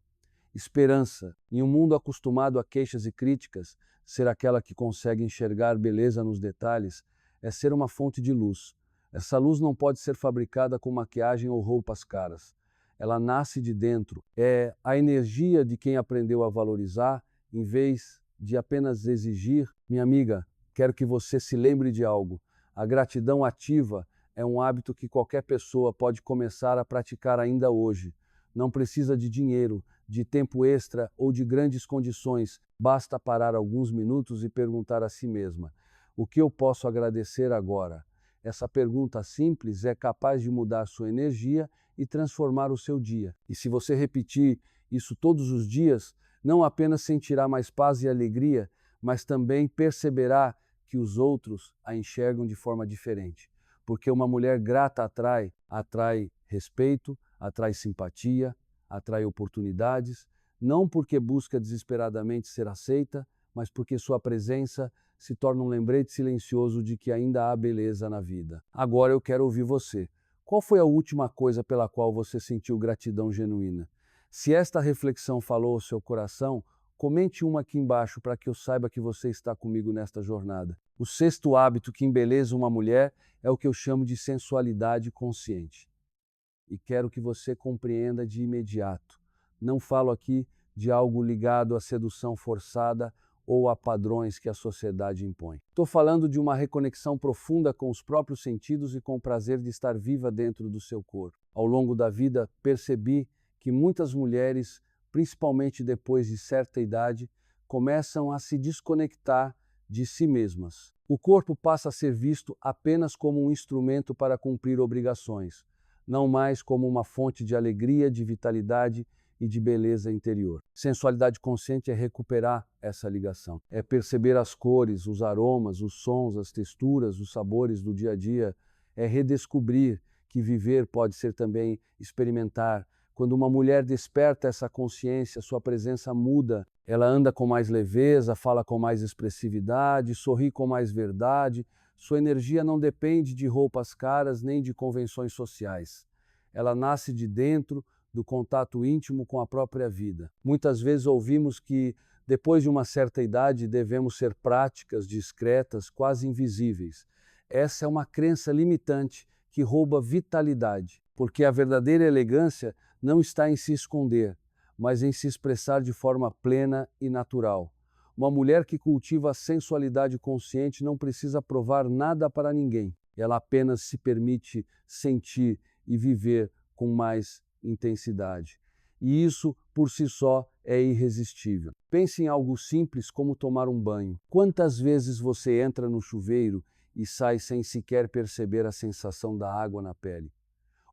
esperança. Em um mundo acostumado a queixas e críticas, ser aquela que consegue enxergar beleza nos detalhes é ser uma fonte de luz. Essa luz não pode ser fabricada com maquiagem ou roupas caras. Ela nasce de dentro. É a energia de quem aprendeu a valorizar, em vez de apenas exigir. Minha amiga, quero que você se lembre de algo. A gratidão ativa é um hábito que qualquer pessoa pode começar a praticar ainda hoje. Não precisa de dinheiro, de tempo extra ou de grandes condições. Basta parar alguns minutos e perguntar a si mesma: o que eu posso agradecer agora? Essa pergunta simples é capaz de mudar sua energia e transformar o seu dia. E se você repetir isso todos os dias, não apenas sentirá mais paz e alegria, mas também perceberá que os outros a enxergam de forma diferente. Porque uma mulher grata atrai respeito, atrai simpatia, atrai oportunidades, não porque busca desesperadamente ser aceita, mas porque sua presença se torna um lembrete silencioso de que ainda há beleza na vida. Agora eu quero ouvir você. Qual foi a última coisa pela qual você sentiu gratidão genuína? Se esta reflexão falou ao seu coração, comente uma aqui embaixo para que eu saiba que você está comigo nesta jornada. O 6º hábito que embeleza uma mulher é o que eu chamo de sensualidade consciente. E quero que você compreenda de imediato. Não falo aqui de algo ligado à sedução forçada ou a padrões que a sociedade impõe. Estou falando de uma reconexão profunda com os próprios sentidos e com o prazer de estar viva dentro do seu corpo. Ao longo da vida, percebi que muitas mulheres, principalmente depois de certa idade, começam a se desconectar de si mesmas. O corpo passa a ser visto apenas como um instrumento para cumprir obrigações, não mais como uma fonte de alegria, de vitalidade e de beleza interior. Sensualidade consciente é recuperar essa ligação, é perceber as cores, os aromas, os sons, as texturas, os sabores do dia a dia, é redescobrir que viver pode ser também experimentar. Quando uma mulher desperta essa consciência, sua presença muda. Ela anda com mais leveza, fala com mais expressividade, sorri com mais verdade. Sua energia não depende de roupas caras nem de convenções sociais. Ela nasce de dentro, do contato íntimo com a própria vida. Muitas vezes ouvimos que, depois de uma certa idade, devemos ser práticas, discretas, quase invisíveis. Essa é uma crença limitante que rouba vitalidade, porque a verdadeira elegância não está em se esconder, mas em se expressar de forma plena e natural. Uma mulher que cultiva a sensualidade consciente não precisa provar nada para ninguém. Ela apenas se permite sentir e viver com mais intensidade. E isso, por si só, é irresistível. Pense em algo simples como tomar um banho. Quantas vezes você entra no chuveiro e sai sem sequer perceber a sensação da água na pele?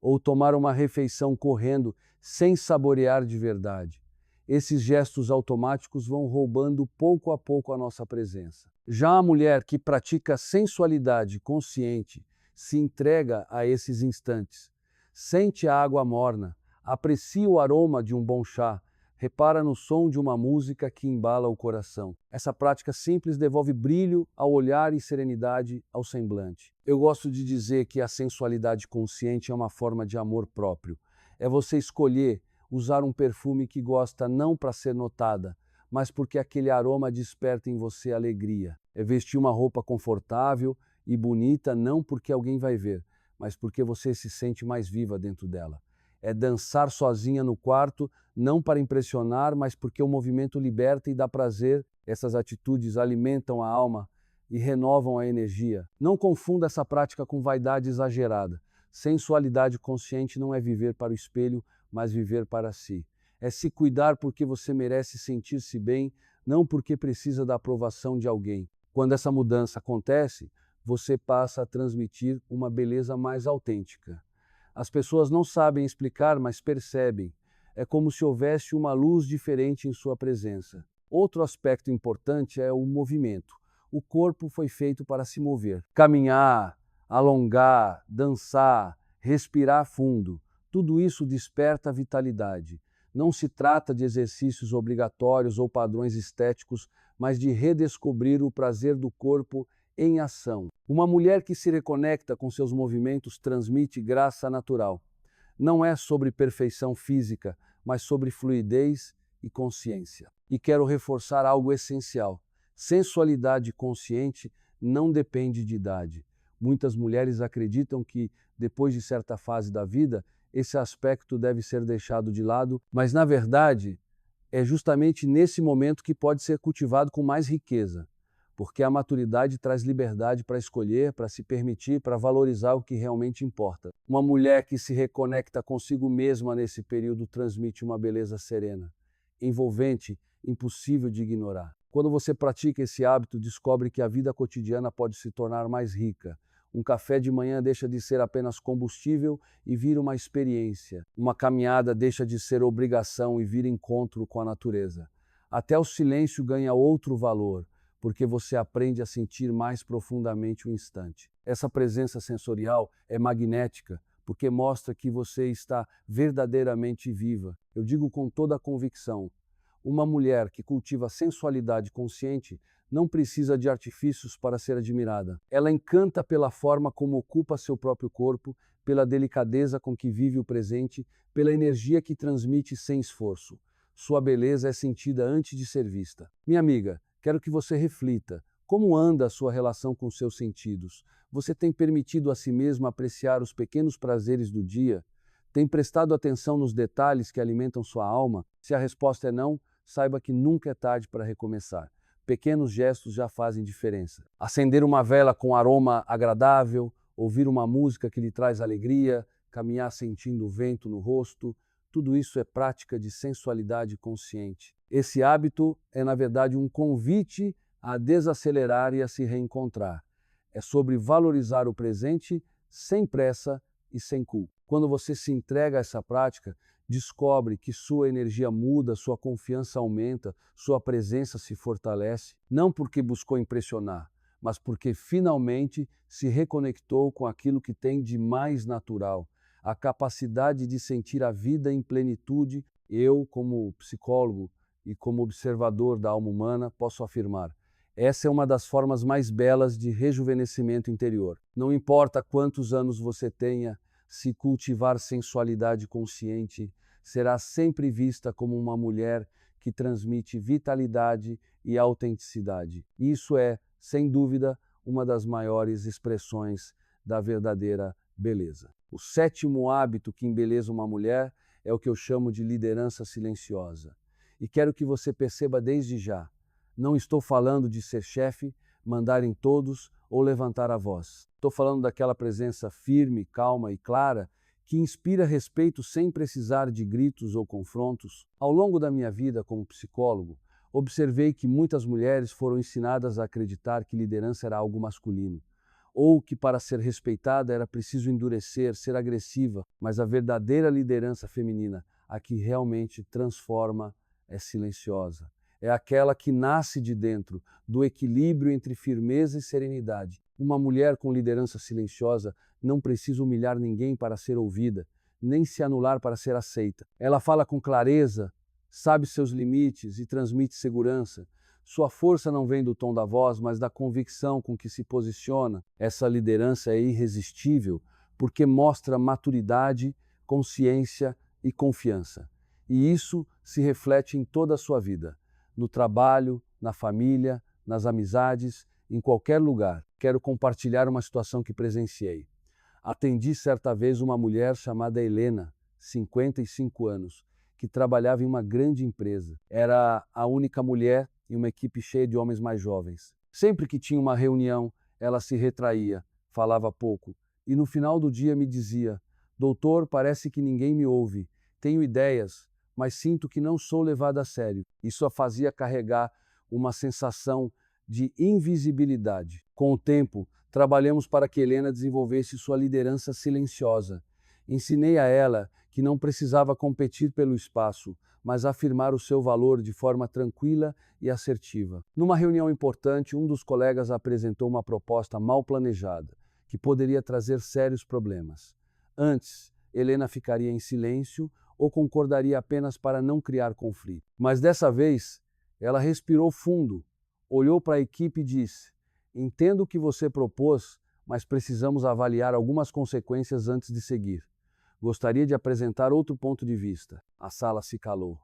Ou tomar uma refeição correndo sem saborear de verdade. Esses gestos automáticos vão roubando pouco a pouco a nossa presença. Já a mulher que pratica sensualidade consciente se entrega a esses instantes. Sente a água morna, aprecia o aroma de um bom chá, repara no som de uma música que embala o coração. Essa prática simples devolve brilho ao olhar e serenidade ao semblante. Eu gosto de dizer que a sensualidade consciente é uma forma de amor próprio. É você escolher usar um perfume que gosta não para ser notada, mas porque aquele aroma desperta em você alegria. É vestir uma roupa confortável e bonita não porque alguém vai ver, mas porque você se sente mais viva dentro dela. É dançar sozinha no quarto, não para impressionar, mas porque o movimento liberta e dá prazer. Essas atitudes alimentam a alma e renovam a energia. Não confunda essa prática com vaidade exagerada. Sensualidade consciente não é viver para o espelho, mas viver para si. É se cuidar porque você merece sentir-se bem, não porque precisa da aprovação de alguém. Quando essa mudança acontece, você passa a transmitir uma beleza mais autêntica. As pessoas não sabem explicar, mas percebem. É como se houvesse uma luz diferente em sua presença. Outro aspecto importante é o movimento. O corpo foi feito para se mover. Caminhar, alongar, dançar, respirar fundo. Tudo isso desperta vitalidade. Não se trata de exercícios obrigatórios ou padrões estéticos, mas de redescobrir o prazer do corpo em ação. Uma mulher que se reconecta com seus movimentos transmite graça natural. Não é sobre perfeição física, mas sobre fluidez e consciência. E quero reforçar algo essencial. Sensualidade consciente não depende de idade. Muitas mulheres acreditam que, depois de certa fase da vida, esse aspecto deve ser deixado de lado, mas na verdade, é justamente nesse momento que pode ser cultivado com mais riqueza. Porque a maturidade traz liberdade para escolher, para se permitir, para valorizar o que realmente importa. Uma mulher que se reconecta consigo mesma nesse período transmite uma beleza serena, envolvente, impossível de ignorar. Quando você pratica esse hábito, descobre que a vida cotidiana pode se tornar mais rica. Um café de manhã deixa de ser apenas combustível e vira uma experiência. Uma caminhada deixa de ser obrigação e vira encontro com a natureza. Até o silêncio ganha outro valor, porque você aprende a sentir mais profundamente o instante. Essa presença sensorial é magnética, porque mostra que você está verdadeiramente viva. Eu digo com toda a convicção, uma mulher que cultiva sensualidade consciente não precisa de artifícios para ser admirada. Ela encanta pela forma como ocupa seu próprio corpo, pela delicadeza com que vive o presente, pela energia que transmite sem esforço. Sua beleza é sentida antes de ser vista. Minha amiga, quero que você reflita. Como anda a sua relação com seus sentidos? Você tem permitido a si mesmo apreciar os pequenos prazeres do dia? Tem prestado atenção nos detalhes que alimentam sua alma? Se a resposta é não, saiba que nunca é tarde para recomeçar. Pequenos gestos já fazem diferença. Acender uma vela com aroma agradável, ouvir uma música que lhe traz alegria, caminhar sentindo o vento no rosto, tudo isso é prática de sensualidade consciente. Esse hábito é, na verdade, um convite a desacelerar e a se reencontrar. É sobre valorizar o presente sem pressa e sem culpa. Quando você se entrega a essa prática, descobre que sua energia muda, sua confiança aumenta, sua presença se fortalece, não porque buscou impressionar, mas porque finalmente se reconectou com aquilo que tem de mais natural, a capacidade de sentir a vida em plenitude. Eu, como psicólogo e como observador da alma humana, posso afirmar: essa é uma das formas mais belas de rejuvenescimento interior. Não importa quantos anos você tenha, se cultivar sensualidade consciente, será sempre vista como uma mulher que transmite vitalidade e autenticidade. Isso é, sem dúvida, uma das maiores expressões da verdadeira beleza. O sétimo hábito que embeleza uma mulher é o que eu chamo de liderança silenciosa. E quero que você perceba desde já: não estou falando de ser chefe, mandar em todos ou levantar a voz. Estou falando daquela presença firme, calma e clara que inspira respeito sem precisar de gritos ou confrontos. Ao longo da minha vida como psicólogo, observei que muitas mulheres foram ensinadas a acreditar que liderança era algo masculino, ou que para ser respeitada era preciso endurecer, ser agressiva, mas a verdadeira liderança feminina, a que realmente transforma, é silenciosa. É aquela que nasce de dentro, do equilíbrio entre firmeza e serenidade. Uma mulher com liderança silenciosa não precisa humilhar ninguém para ser ouvida, nem se anular para ser aceita. Ela fala com clareza, sabe seus limites e transmite segurança. Sua força não vem do tom da voz, mas da convicção com que se posiciona. Essa liderança é irresistível porque mostra maturidade, consciência e confiança. E isso se reflete em toda a sua vida, no trabalho, na família, nas amizades, em qualquer lugar. Quero compartilhar uma situação que presenciei. Atendi certa vez uma mulher chamada Helena, 55 anos, que trabalhava em uma grande empresa. Era a única mulher em uma equipe cheia de homens mais jovens. Sempre que tinha uma reunião, ela se retraía, falava pouco, e no final do dia me dizia: "Doutor, parece que ninguém me ouve. Tenho ideias, mas sinto que não sou levada a sério." Isso a fazia carregar uma sensação de invisibilidade. Com o tempo, trabalhamos para que Helena desenvolvesse sua liderança silenciosa. Ensinei a ela que não precisava competir pelo espaço, mas afirmar o seu valor de forma tranquila e assertiva. Numa reunião importante, um dos colegas apresentou uma proposta mal planejada, que poderia trazer sérios problemas. Antes, Helena ficaria em silêncio ou concordaria apenas para não criar conflito. Mas dessa vez, ela respirou fundo, olhou para a equipe e disse: "Entendo o que você propôs, mas precisamos avaliar algumas consequências antes de seguir. Gostaria de apresentar outro ponto de vista." A sala se calou.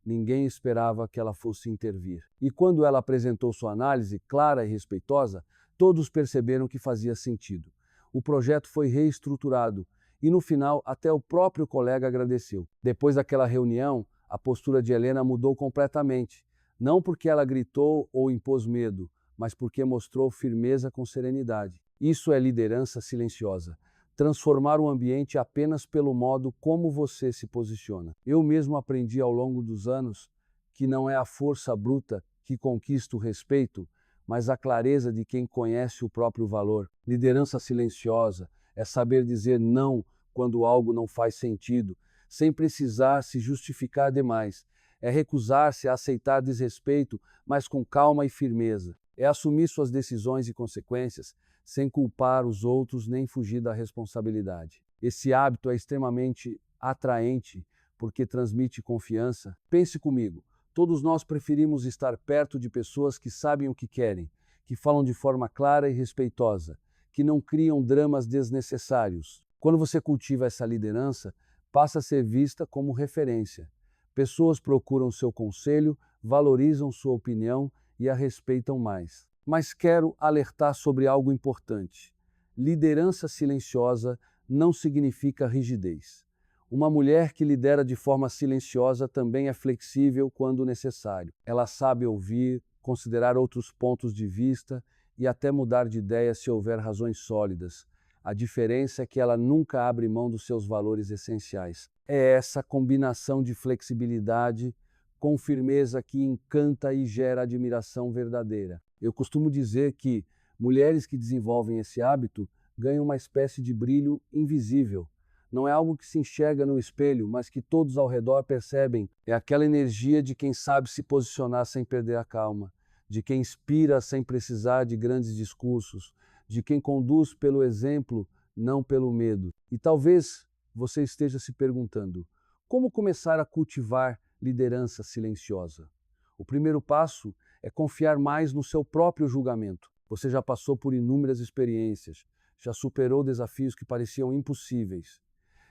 Ninguém esperava que ela fosse intervir. E quando ela apresentou sua análise, clara e respeitosa, todos perceberam que fazia sentido. O projeto foi reestruturado e, no final, até o próprio colega agradeceu. Depois daquela reunião, a postura de Helena mudou completamente. Não porque ela gritou ou impôs medo, mas porque mostrou firmeza com serenidade. Isso é liderança silenciosa. Transformar o ambiente apenas pelo modo como você se posiciona. Eu mesmo aprendi ao longo dos anos que não é a força bruta que conquista o respeito, mas a clareza de quem conhece o próprio valor. Liderança silenciosa é saber dizer não quando algo não faz sentido, sem precisar se justificar demais. É recusar-se a aceitar desrespeito, mas com calma e firmeza. É assumir suas decisões e consequências, sem culpar os outros nem fugir da responsabilidade. Esse hábito é extremamente atraente porque transmite confiança. Pense comigo, todos nós preferimos estar perto de pessoas que sabem o que querem, que falam de forma clara e respeitosa, que não criam dramas desnecessários. Quando você cultiva essa liderança, passa a ser vista como referência. Pessoas procuram seu conselho, valorizam sua opinião e a respeitam mais. Mas quero alertar sobre algo importante. Liderança silenciosa não significa rigidez. Uma mulher que lidera de forma silenciosa também é flexível quando necessário. Ela sabe ouvir, considerar outros pontos de vista e até mudar de ideia se houver razões sólidas. A diferença é que ela nunca abre mão dos seus valores essenciais. É essa combinação de flexibilidade com firmeza que encanta e gera admiração verdadeira. Eu costumo dizer que mulheres que desenvolvem esse hábito ganha uma espécie de brilho invisível. Não é algo que se enxerga no espelho, mas que todos ao redor percebem. É aquela energia de quem sabe se posicionar sem perder a calma, de quem inspira sem precisar de grandes discursos, de quem conduz pelo exemplo, não pelo medo. E talvez você esteja se perguntando: como começar a cultivar liderança silenciosa? O primeiro passo é confiar mais no seu próprio julgamento. Você já passou por inúmeras experiências, já superou desafios que pareciam impossíveis.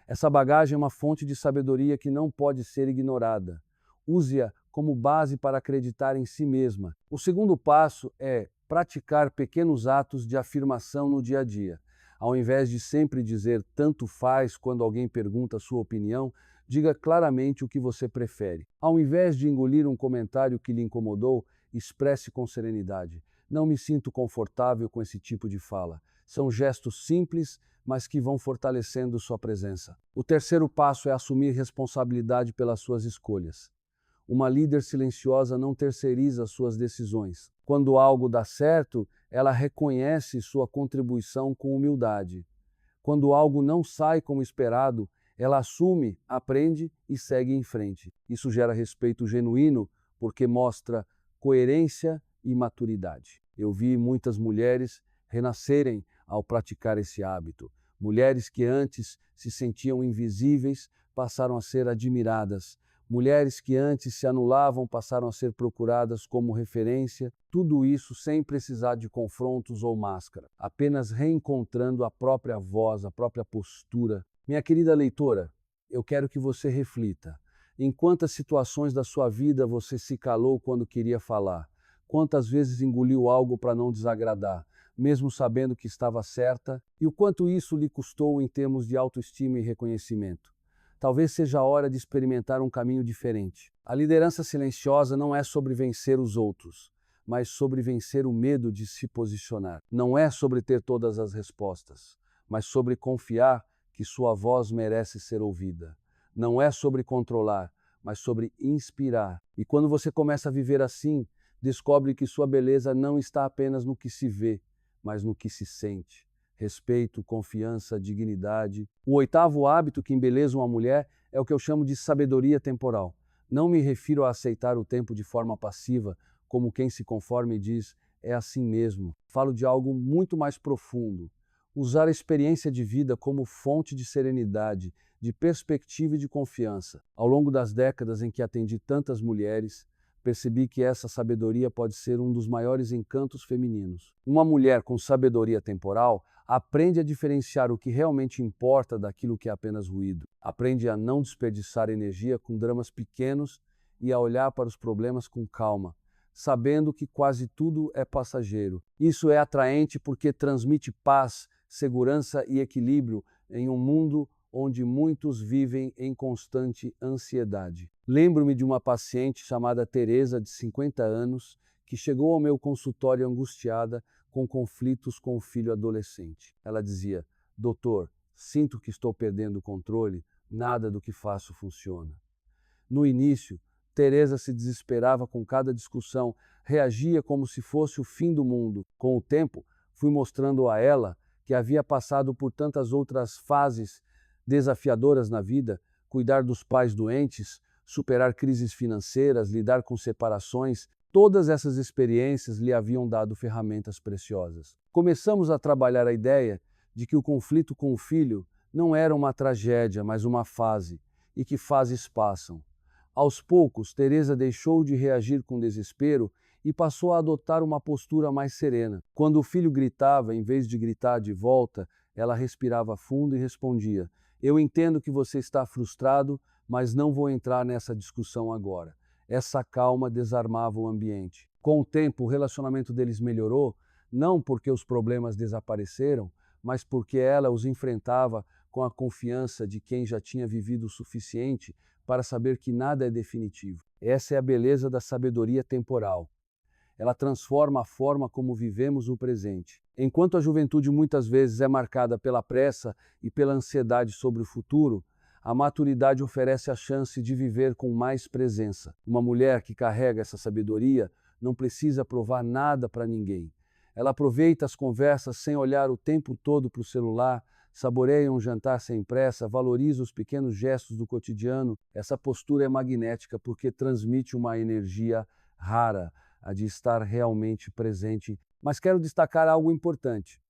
Essa bagagem é uma fonte de sabedoria que não pode ser ignorada. Use-a como base para acreditar em si mesma. O segundo passo é praticar pequenos atos de afirmação no dia a dia. Ao invés de sempre dizer tanto faz quando alguém pergunta a sua opinião, diga claramente o que você prefere. Ao invés de engolir um comentário que lhe incomodou, expresse com serenidade: não me sinto confortável com esse tipo de fala. São gestos simples, mas que vão fortalecendo sua presença. O terceiro passo é assumir responsabilidade pelas suas escolhas. Uma líder silenciosa não terceiriza suas decisões. Quando algo dá certo, ela reconhece sua contribuição com humildade. Quando algo não sai como esperado, ela assume, aprende e segue em frente. Isso gera respeito genuíno porque mostra coerência e maturidade. Eu vi muitas mulheres renascerem ao praticar esse hábito. Mulheres que antes se sentiam invisíveis passaram a ser admiradas. Mulheres que antes se anulavam passaram a ser procuradas como referência. Tudo isso sem precisar de confrontos ou máscara, apenas reencontrando a própria voz, a própria postura. Minha querida leitora, eu quero que você reflita. Em quantas situações da sua vida você se calou quando queria falar? Quantas vezes engoliu algo para não desagradar, mesmo sabendo que estava certa? E o quanto isso lhe custou em termos de autoestima e reconhecimento? Talvez seja a hora de experimentar um caminho diferente. A liderança silenciosa não é sobre vencer os outros, mas sobre vencer o medo de se posicionar. Não é sobre ter todas as respostas, mas sobre confiar que sua voz merece ser ouvida. Não é sobre controlar, mas sobre inspirar. E quando você começa a viver assim, descobre que sua beleza não está apenas no que se vê, mas no que se sente. Respeito, confiança, dignidade. O oitavo hábito que embeleza uma mulher é o que eu chamo de sabedoria temporal. Não me refiro a aceitar o tempo de forma passiva, como quem se conforma e diz, é assim mesmo. Falo de algo muito mais profundo. Usar a experiência de vida como fonte de serenidade, de perspectiva e de confiança. Ao longo das décadas em que atendi tantas mulheres, percebi que essa sabedoria pode ser um dos maiores encantos femininos. Uma mulher com sabedoria temporal aprende a diferenciar o que realmente importa daquilo que é apenas ruído. Aprende a não desperdiçar energia com dramas pequenos e a olhar para os problemas com calma, sabendo que quase tudo é passageiro. Isso é atraente porque transmite paz, segurança e equilíbrio em um mundo onde muitos vivem em constante ansiedade. Lembro-me de uma paciente chamada Teresa, de 50 anos, que chegou ao meu consultório angustiada com conflitos com o filho adolescente. Ela dizia: doutor, sinto que estou perdendo o controle, nada do que faço funciona. No início, Teresa se desesperava com cada discussão, reagia como se fosse o fim do mundo. Com o tempo, fui mostrando a ela que havia passado por tantas outras fases desafiadoras na vida, cuidar dos pais doentes, superar crises financeiras, lidar com separações. Todas essas experiências lhe haviam dado ferramentas preciosas. Começamos a trabalhar a ideia de que o conflito com o filho não era uma tragédia, mas uma fase, e que fases passam. Aos poucos, Teresa deixou de reagir com desespero e passou a adotar uma postura mais serena. Quando o filho gritava, em vez de gritar de volta, ela respirava fundo e respondia: eu entendo que você está frustrado, mas não vou entrar nessa discussão agora. Essa calma desarmava o ambiente. Com o tempo, o relacionamento deles melhorou, não porque os problemas desapareceram, mas porque ela os enfrentava com a confiança de quem já tinha vivido o suficiente para saber que nada é definitivo. Essa é a beleza da sabedoria temporal. Ela transforma a forma como vivemos o presente. Enquanto a juventude muitas vezes é marcada pela pressa e pela ansiedade sobre o futuro, a maturidade oferece a chance de viver com mais presença. Uma mulher que carrega essa sabedoria não precisa provar nada para ninguém. Ela aproveita as conversas sem olhar o tempo todo para o celular, saboreia um jantar sem pressa, valoriza os pequenos gestos do cotidiano. Essa postura é magnética porque transmite uma energia rara, a de estar realmente presente. Mas quero destacar algo importante.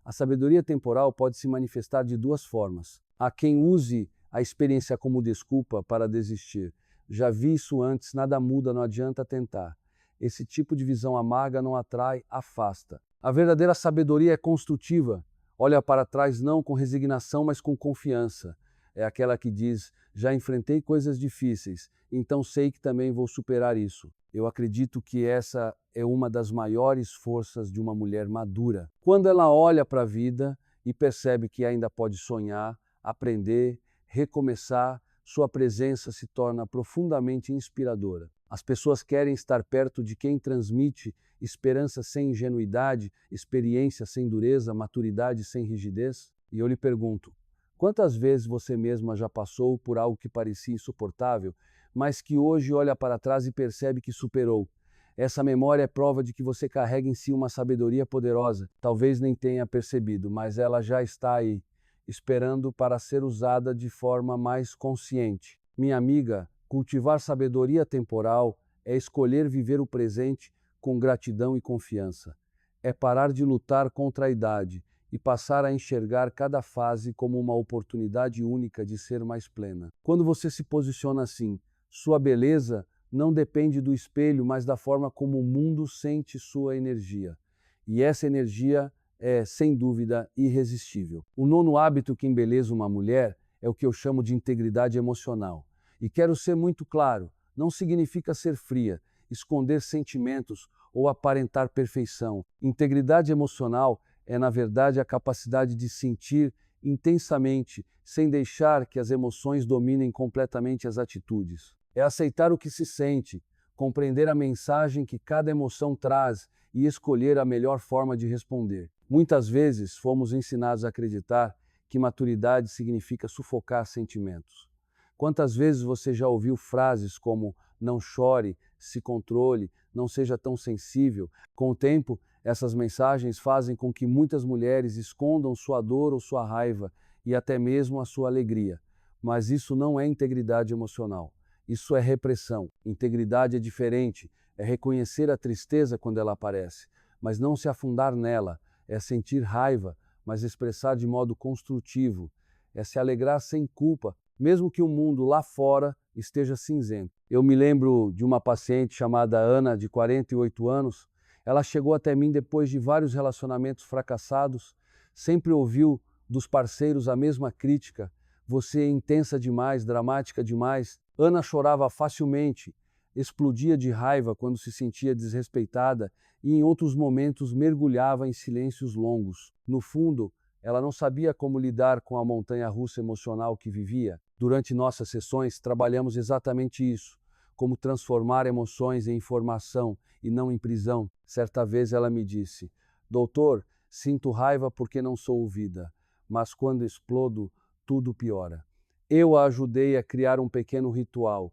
A sabedoria temporal pode se manifestar de duas formas. Há quem use a experiência como desculpa para desistir. Já vi isso antes, nada muda, não adianta tentar. Esse tipo de visão amarga não atrai, afasta. A verdadeira sabedoria é construtiva. Olha para trás não com resignação, mas com confiança. É aquela que diz: já enfrentei coisas difíceis, então sei que também vou superar isso. Eu acredito que essa é uma das maiores forças de uma mulher madura. Quando ela olha para a vida e percebe que ainda pode sonhar, aprender, recomeçar, sua presença se torna profundamente inspiradora. As pessoas querem estar perto de quem transmite esperança sem ingenuidade, experiência sem dureza, maturidade sem rigidez. E eu lhe pergunto, quantas vezes você mesma já passou por algo que parecia insuportável, mas que hoje olha para trás e percebe que superou? Essa memória é prova de que você carrega em si uma sabedoria poderosa. Talvez nem tenha percebido, mas ela já está aí, esperando para ser usada de forma mais consciente. Minha amiga, cultivar sabedoria temporal é escolher viver o presente com gratidão e confiança. É parar de lutar contra a idade e passar a enxergar cada fase como uma oportunidade única de ser mais plena. Quando você se posiciona assim, sua beleza não depende do espelho, mas da forma como o mundo sente sua energia. E essa energia é, sem dúvida, irresistível. O nono hábito que embeleza uma mulher é o que eu chamo de integridade emocional. E quero ser muito claro, não significa ser fria, esconder sentimentos ou aparentar perfeição. Integridade emocional é, na verdade, a capacidade de sentir intensamente, sem deixar que as emoções dominem completamente as atitudes. É aceitar o que se sente, compreender a mensagem que cada emoção traz e escolher a melhor forma de responder. Muitas vezes fomos ensinados a acreditar que maturidade significa sufocar sentimentos. Quantas vezes você já ouviu frases como não chore, se controle, não seja tão sensível? Com o tempo, essas mensagens fazem com que muitas mulheres escondam sua dor ou sua raiva e até mesmo a sua alegria. Mas isso não é integridade emocional. Isso é repressão. Integridade é diferente, é reconhecer a tristeza quando ela aparece, mas não se afundar nela, é sentir raiva, mas expressar de modo construtivo, é se alegrar sem culpa, mesmo que o mundo lá fora esteja cinzento. Eu me lembro de uma paciente chamada Ana, de 48 anos. Ela chegou até mim depois de vários relacionamentos fracassados, sempre ouviu dos parceiros a mesma crítica: você é intensa demais, dramática demais. Ana chorava facilmente, explodia de raiva quando se sentia desrespeitada e em outros momentos mergulhava em silêncios longos. No fundo, ela não sabia como lidar com a montanha-russa emocional que vivia. Durante nossas sessões, trabalhamos exatamente isso, como transformar emoções em informação e não em prisão. Certa vez ela me disse: doutor, sinto raiva porque não sou ouvida, mas quando explodo, tudo piora. Eu a ajudei a criar um pequeno ritual.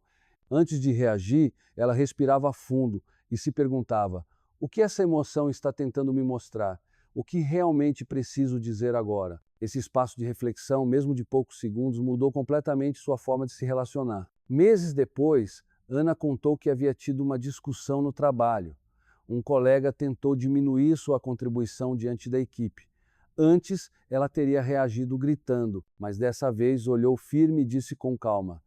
Antes de reagir, ela respirava fundo e se perguntava: o que essa emoção está tentando me mostrar? O que realmente preciso dizer agora? Esse espaço de reflexão, mesmo de poucos segundos, mudou completamente sua forma de se relacionar. Meses depois, Ana contou que havia tido uma discussão no trabalho. Um colega tentou diminuir sua contribuição diante da equipe. Antes, ela teria reagido gritando, mas dessa vez olhou firme e disse com calma: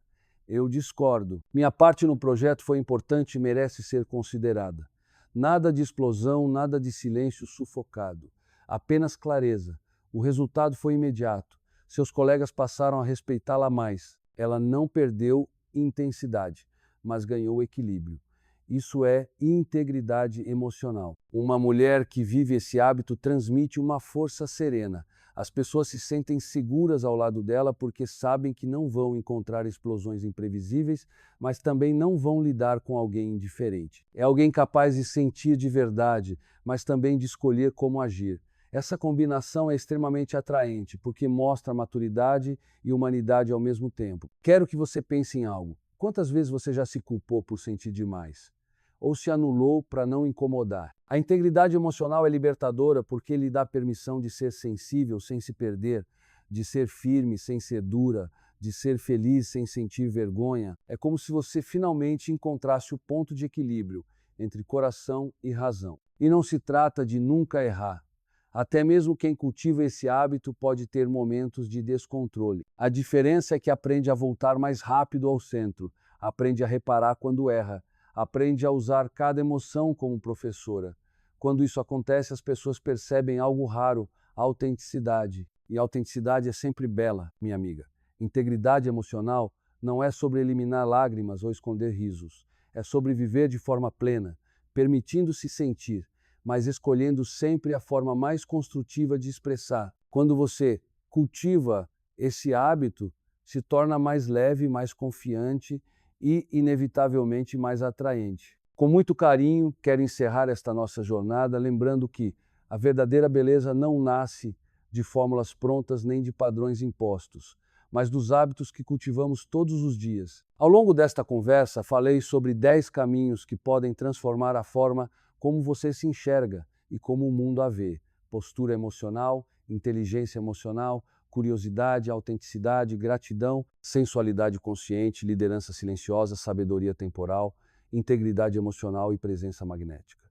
eu discordo. Minha parte no projeto foi importante e merece ser considerada. Nada de explosão, nada de silêncio sufocado. Apenas clareza. O resultado foi imediato. Seus colegas passaram a respeitá-la mais. Ela não perdeu intensidade, mas ganhou equilíbrio. Isso é integridade emocional. Uma mulher que vive esse hábito transmite uma força serena. As pessoas se sentem seguras ao lado dela porque sabem que não vão encontrar explosões imprevisíveis, mas também não vão lidar com alguém indiferente. É alguém capaz de sentir de verdade, mas também de escolher como agir. Essa combinação é extremamente atraente porque mostra maturidade e humanidade ao mesmo tempo. Quero que você pense em algo. Quantas vezes você já se culpou por sentir demais? ou se anulou para não incomodar. A integridade emocional é libertadora porque lhe dá permissão de ser sensível sem se perder, de ser firme sem ser dura, de ser feliz sem sentir vergonha. É como se você finalmente encontrasse o ponto de equilíbrio entre coração e razão. E não se trata de nunca errar. Até mesmo quem cultiva esse hábito pode ter momentos de descontrole. A diferença é que aprende a voltar mais rápido ao centro, aprende a reparar quando erra, aprende a usar cada emoção como professora. Quando isso acontece, as pessoas percebem algo raro, a autenticidade. E a autenticidade é sempre bela, minha amiga. Integridade emocional não é sobre eliminar lágrimas ou esconder risos. É sobre viver de forma plena, permitindo-se sentir, mas escolhendo sempre a forma mais construtiva de expressar. Quando você cultiva esse hábito, se torna mais leve, mais confiante e, inevitavelmente, mais atraente. Com muito carinho, quero encerrar esta nossa jornada lembrando que a verdadeira beleza não nasce de fórmulas prontas nem de padrões impostos, mas dos hábitos que cultivamos todos os dias. Ao longo desta conversa, falei sobre 10 caminhos que podem transformar a forma como você se enxerga e como o mundo a vê. Postura emocional, inteligência emocional, curiosidade, autenticidade, gratidão, sensualidade consciente, liderança silenciosa, sabedoria temporal, integridade emocional e presença magnética.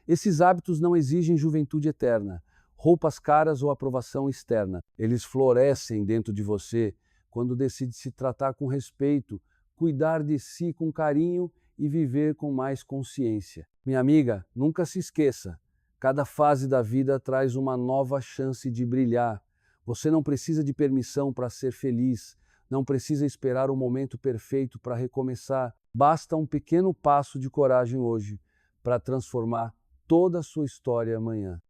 Esses hábitos não exigem juventude eterna, roupas caras ou aprovação externa. Eles florescem dentro de você quando decide se tratar com respeito, cuidar de si com carinho e viver com mais consciência. Minha amiga, nunca se esqueça, cada fase da vida traz uma nova chance de brilhar. Você não precisa de permissão para ser feliz, não precisa esperar o momento perfeito para recomeçar. Basta um pequeno passo de coragem hoje para transformar toda a sua história amanhã.